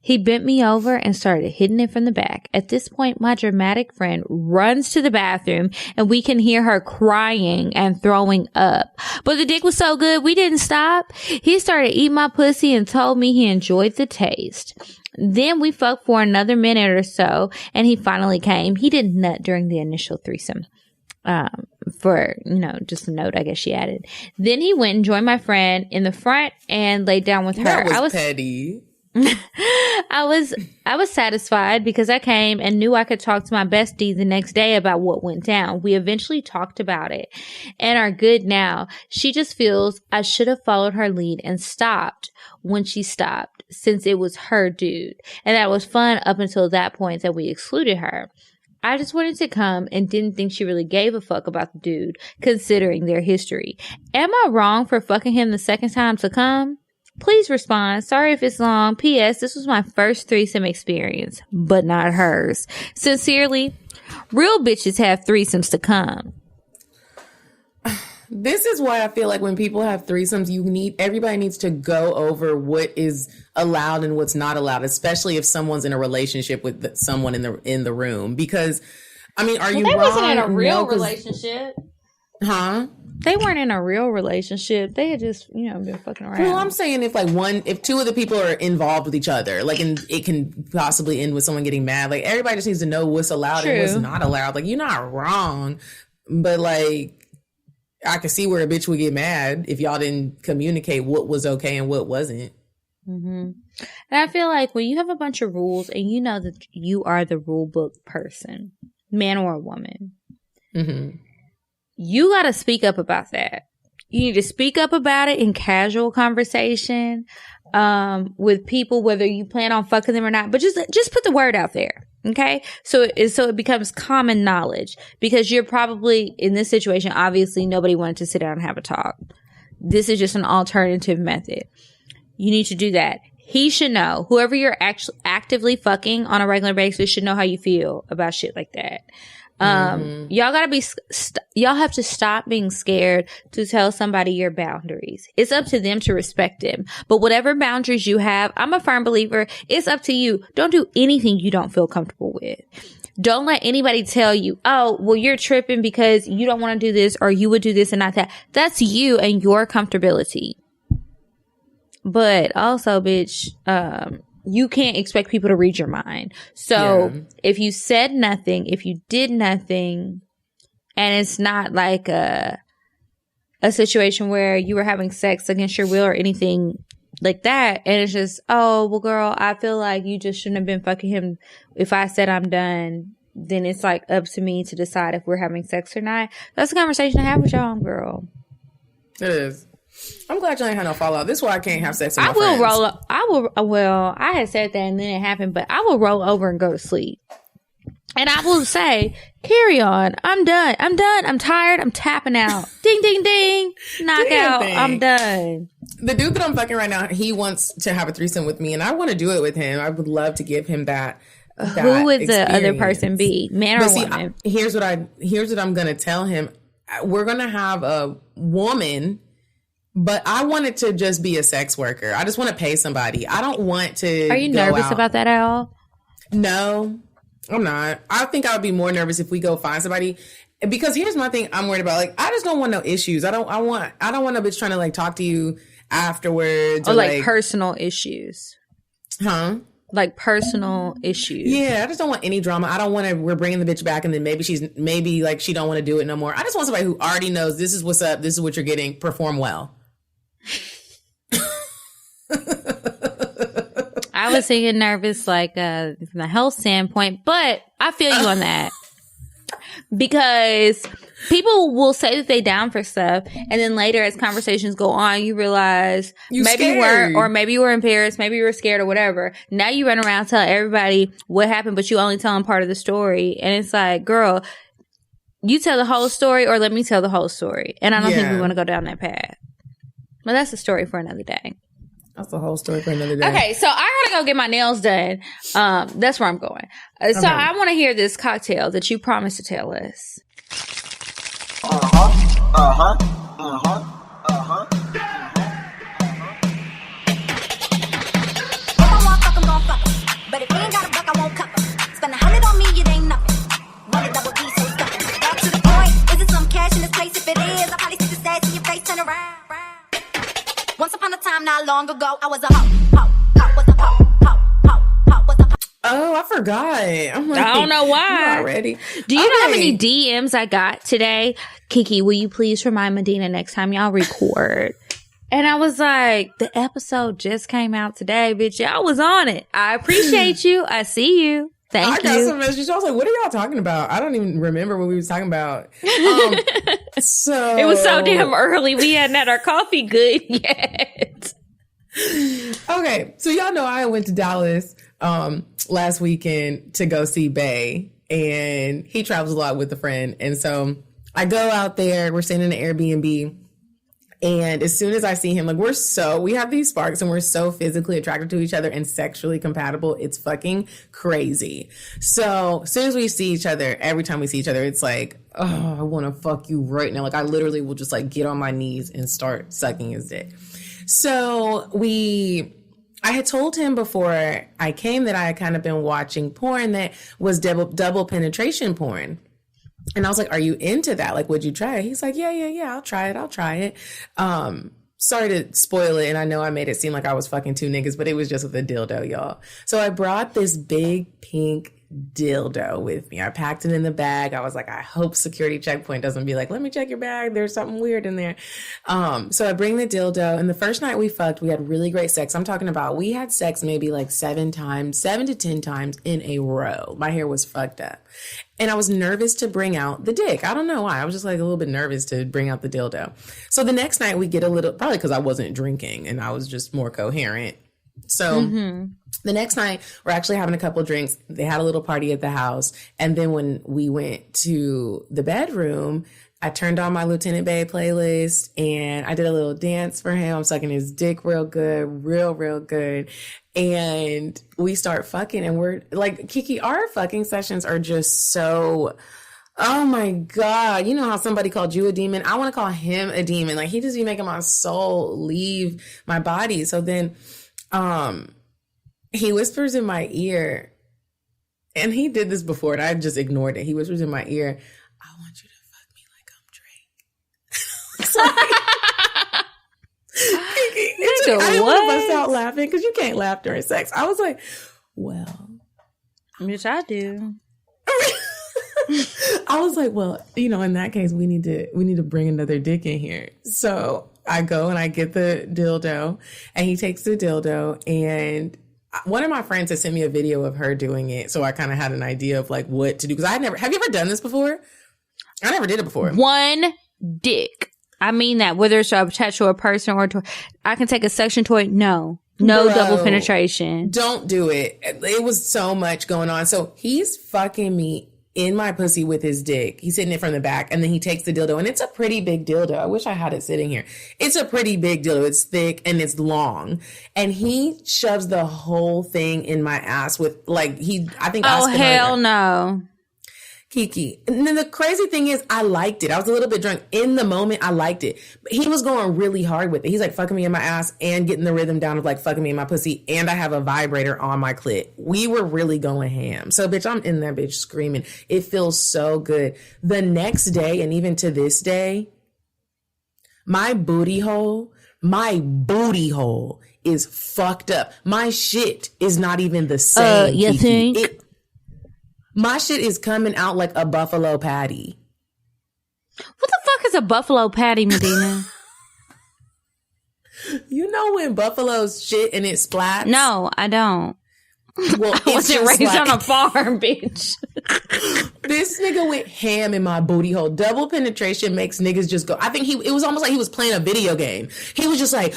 He bent me over and started hitting it from the back. At this point, my dramatic friend runs to the bathroom and we can hear her crying and throwing up. But the dick was so good, we didn't stop. He started eating my pussy and told me he enjoyed the taste. Then we fucked for another minute or so, and he finally came. He didn't nut during the initial threesome. For, just a note, I guess she added. Then he went and joined my friend in the front and laid down with her. That was petty. I was satisfied because I came and knew I could talk to my bestie the next day about what went down. We eventually talked about it and are good now. She just feels I should have followed her lead and stopped when she stopped, since it was her dude. And that was fun up until that point that we excluded her. I just wanted to come and didn't think she really gave a fuck about the dude, considering their history. Am I wrong for fucking him the second time to come? Please respond. Sorry if it's long. P.S. This was my first threesome experience, but not hers. Sincerely, real bitches have threesomes to come. This is why I feel like when people have threesomes, everybody needs to go over what is allowed and what's not allowed, especially if someone's in a relationship with someone in the room. Because, are you wrong? They wasn't in a real relationship. Huh? They weren't in a real relationship. They had just, been fucking around. Well, I'm saying if two of the people are involved with each other, and it can possibly end with someone getting mad. Like, everybody just needs to know what's allowed and what's not allowed. Like, you're not wrong, but I could see where a bitch would get mad if y'all didn't communicate what was okay and what wasn't. Mm-hmm. And I feel like when you have a bunch of rules and you know that you are the rule book person, man or woman, you got to speak up about that. You need to speak up about it in casual conversation with people, whether you plan on fucking them or not. But just put the word out there. Okay, so it becomes common knowledge, because you're probably in this situation. Obviously, nobody wanted to sit down and have a talk. This is just an alternative method. You need to do that. He should know. Whoever you're actually actively fucking on a regular basis should know how you feel about shit like that. Y'all gotta be, y'all have to stop being scared to tell somebody your boundaries. It's up to them to respect them. But whatever boundaries you have, I'm a firm believer, it's up to you. Don't do anything you don't feel comfortable with. Don't let anybody tell you, oh, well, you're tripping because you don't want to do this, or you would do this and not that. That's you and your comfortability. But also, bitch, you can't expect people to read your mind. So if you said nothing, if you did nothing, and it's not like a situation where you were having sex against your will or anything like that, and it's just, oh, well, girl, I feel like you just shouldn't have been fucking him. If I said I'm done, then it's like up to me to decide if we're having sex or not. That's a conversation to have with y'all, girl. It is. I'm glad y'all ain't had no fallout. This is why I can't have sex with my friends. friends. I had said that and then it happened, but I will roll over and go to sleep. And I will say, carry on. I'm done. I'm tired. I'm tapping out. Ding, ding, ding. Knockout. I'm done. The dude that I'm fucking right now, he wants to have a threesome with me, and I want to do it with him. I would love to give him that. Who would the other person be? Man or woman? Here's what I'm going to tell him. We're going to have a woman, but I want it to just be a sex worker. I just want to pay somebody. I don't want to. Are you nervous about that at all? No, I'm not. I think I would be more nervous if we go find somebody. Because here's my thing I'm worried about. Like, I just don't want no issues. I don't want a bitch trying to like talk to you afterwards. Or like personal issues. Huh? Like personal issues. Yeah, I just don't want any drama. I don't want to, we're bringing the bitch back and then maybe she don't want to do it no more. I just want somebody who already knows this is what's up, this is what you're getting, perform well. I was thinking nervous, like, from the health standpoint, but I feel you on that. Because people will say that they down for stuff, and then later as conversations go on, you realize maybe you weren't, or maybe you were embarrassed, maybe you were scared or whatever. Now you run around tell everybody what happened, but you only tell them part of the story. And it's like, girl, you tell the whole story or let me tell the whole story. And I don't think we want to go down that path. But that's a story for another day. That's the whole story for another day. Okay, so I gotta go get my nails done. That's where I'm going. So I want to hear this cocktail that you promised to tell us. But if you ain't got a buck, I won't cover. Spend 100 on me, it ain't nothing. One double D, so stuck. Back to the point. Is it some cash in this place? If it is, I'll probably stick the stats in your face, turn around. Once upon a time, not long ago, I was a was a was a Oh, I forgot. I'm like, I don't know why. Already. Do you know how many DMs I got today? Kiki, will you please remind Medinah next time y'all record? And I was like, the episode just came out today, bitch. Y'all was on it. I appreciate you. I see you. Thank you. I got some messages. I was like, what are y'all talking about? I don't even remember what we was talking about. So it was so damn early. We hadn't had our coffee good yet. Okay. So y'all know I went to Dallas last weekend to go see Bay, and he travels a lot with a friend. And so I go out there, we're staying in an Airbnb. And as soon as I see him, like, we have these sparks and we're so physically attracted to each other and sexually compatible. It's fucking crazy. So as soon as we see each other, every time we see each other, it's like, oh, I want to fuck you right now. Like, I literally will just like get on my knees and start sucking his dick. So I had told him before I came that I had kind of been watching porn that was double penetration porn. And I was like, are you into that? Like, would you try it? He's like, yeah, I'll try it. Sorry to spoil it. And I know I made it seem like I was fucking two niggas, but it was just with a dildo, y'all. So I brought this big pink dildo with me. I packed it in the bag. I was like, I hope security checkpoint doesn't be like, let me check your bag. There's something weird in there. So I bring the dildo, and the first night we fucked, we had really great sex. I'm talking about, we had sex maybe like 7 to 10 times in a row. My hair was fucked up. And I was nervous to bring out the dick. I don't know why. I was just like a little bit nervous to bring out the dildo. So the next night we get a little, probably because I wasn't drinking and I was just more coherent. So the next night we're actually having a couple drinks. They had a little party at the house. And then when we went to the bedroom, I turned on my Lieutenant Bae playlist and I did a little dance for him. I'm sucking his dick real good, real good. And we start fucking, and we're like, Kiki, our fucking sessions are just so, oh my God. You know how somebody called you a demon? I want to call him a demon. Like, he just be making my soul leave my body. So then, he whispers in my ear, and he did this before and I just ignored it. He whispers in my ear, I want you to fuck me like I'm Drake. Sorry. I didn't want to bust out laughing because you can't laugh during sex. I was like, well, Which I do. I was like, well, you know, in that case, we need to bring another dick in here. So I go and I get the dildo, and he takes the dildo, and one of my friends had sent me a video of her doing it. So I kind of had an idea of like what to do. Because have you ever done this before? I never did it before. One dick. I mean that, whether it's attached to a person or to, I can take a suction toy. No Bro, double penetration. Don't do it. It was so much going on. So he's fucking me in my pussy with his dick. He's hitting it from the back, and then he takes the dildo, and it's a pretty big dildo. I wish I had it sitting here. It's a pretty big dildo. It's thick and it's long, and he shoves the whole thing in my ass with like I think. Oh hell no! Kiki. And then the crazy thing is, I liked it. I was a little bit drunk. In the moment, I liked it. But he was going really hard with it. He's like fucking me in my ass and getting the rhythm down of like fucking me in my pussy. And I have a vibrator on my clit. We were really going ham. So, bitch, I'm in that bitch screaming. It feels so good. The next day, and even to this day, my booty hole is fucked up. My shit is not even the same. You Kiki. think? My shit is coming out like a buffalo patty. What the fuck is a buffalo patty, Medinah? You know when buffaloes shit and it splats? No, I don't. Well, I wasn't raised on a farm, bitch. This nigga went ham in my booty hole. Double penetration makes niggas just go. I think it was almost like he was playing a video game. He was just like,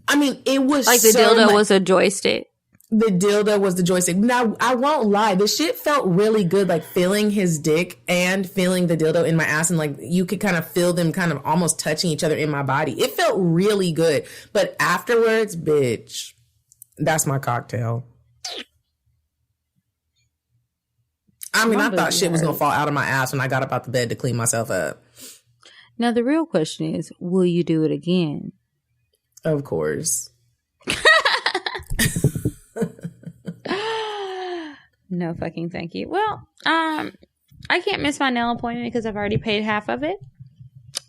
I mean, it was like the dildo was a joystick. The dildo was the joystick. Now, I won't lie. The shit felt really good, like feeling his dick and feeling the dildo in my ass. And like you could kind of feel them kind of almost touching each other in my body. It felt really good. But afterwards, bitch, that's my cocktail. I mean, I thought shit was going to fall out of my ass when I got up out the bed to clean myself up. Now, the real question is, will you do it again? Of course. No fucking thank you. Well, I can't miss my nail appointment because I've already paid half of it.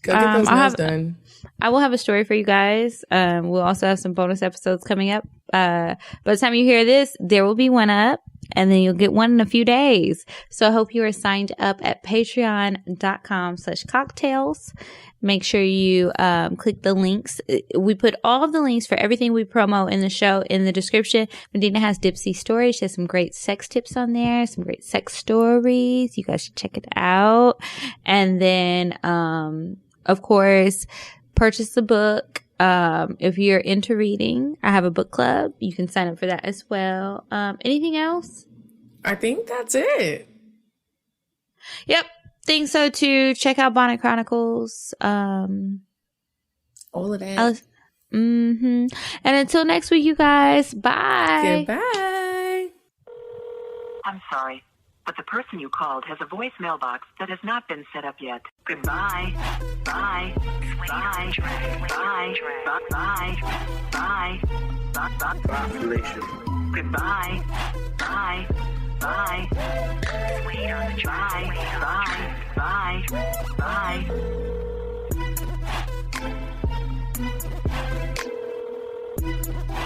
Go get those nails done. I will have a story for you guys. We'll also have some bonus episodes coming up. By the time you hear this, there will be one up, and then you'll get one in a few days. So I hope you are signed up at patreon.com/cocktails. Make sure you click the links. We put all of the links for everything we promo in the show in the description. Medinah has Dipsy Stories. She has some great sex tips on there, some great sex stories. You guys should check it out. And then, of course, purchase the book. If you're into reading, I have a book club. You can sign up for that as well. Anything else? I think that's it. Yep. Think so too. Check out Bonnet Chronicles. All of that. And until next week, you guys. Bye. Goodbye. I'm sorry, but the person you called has a voicemail box that has not been set up yet. Goodbye. Bye. Bye. Bye. Bye. Bye. Bye. Population. Goodbye. Bye. Bye. Wait on the drive. Bye. Bye. Bye.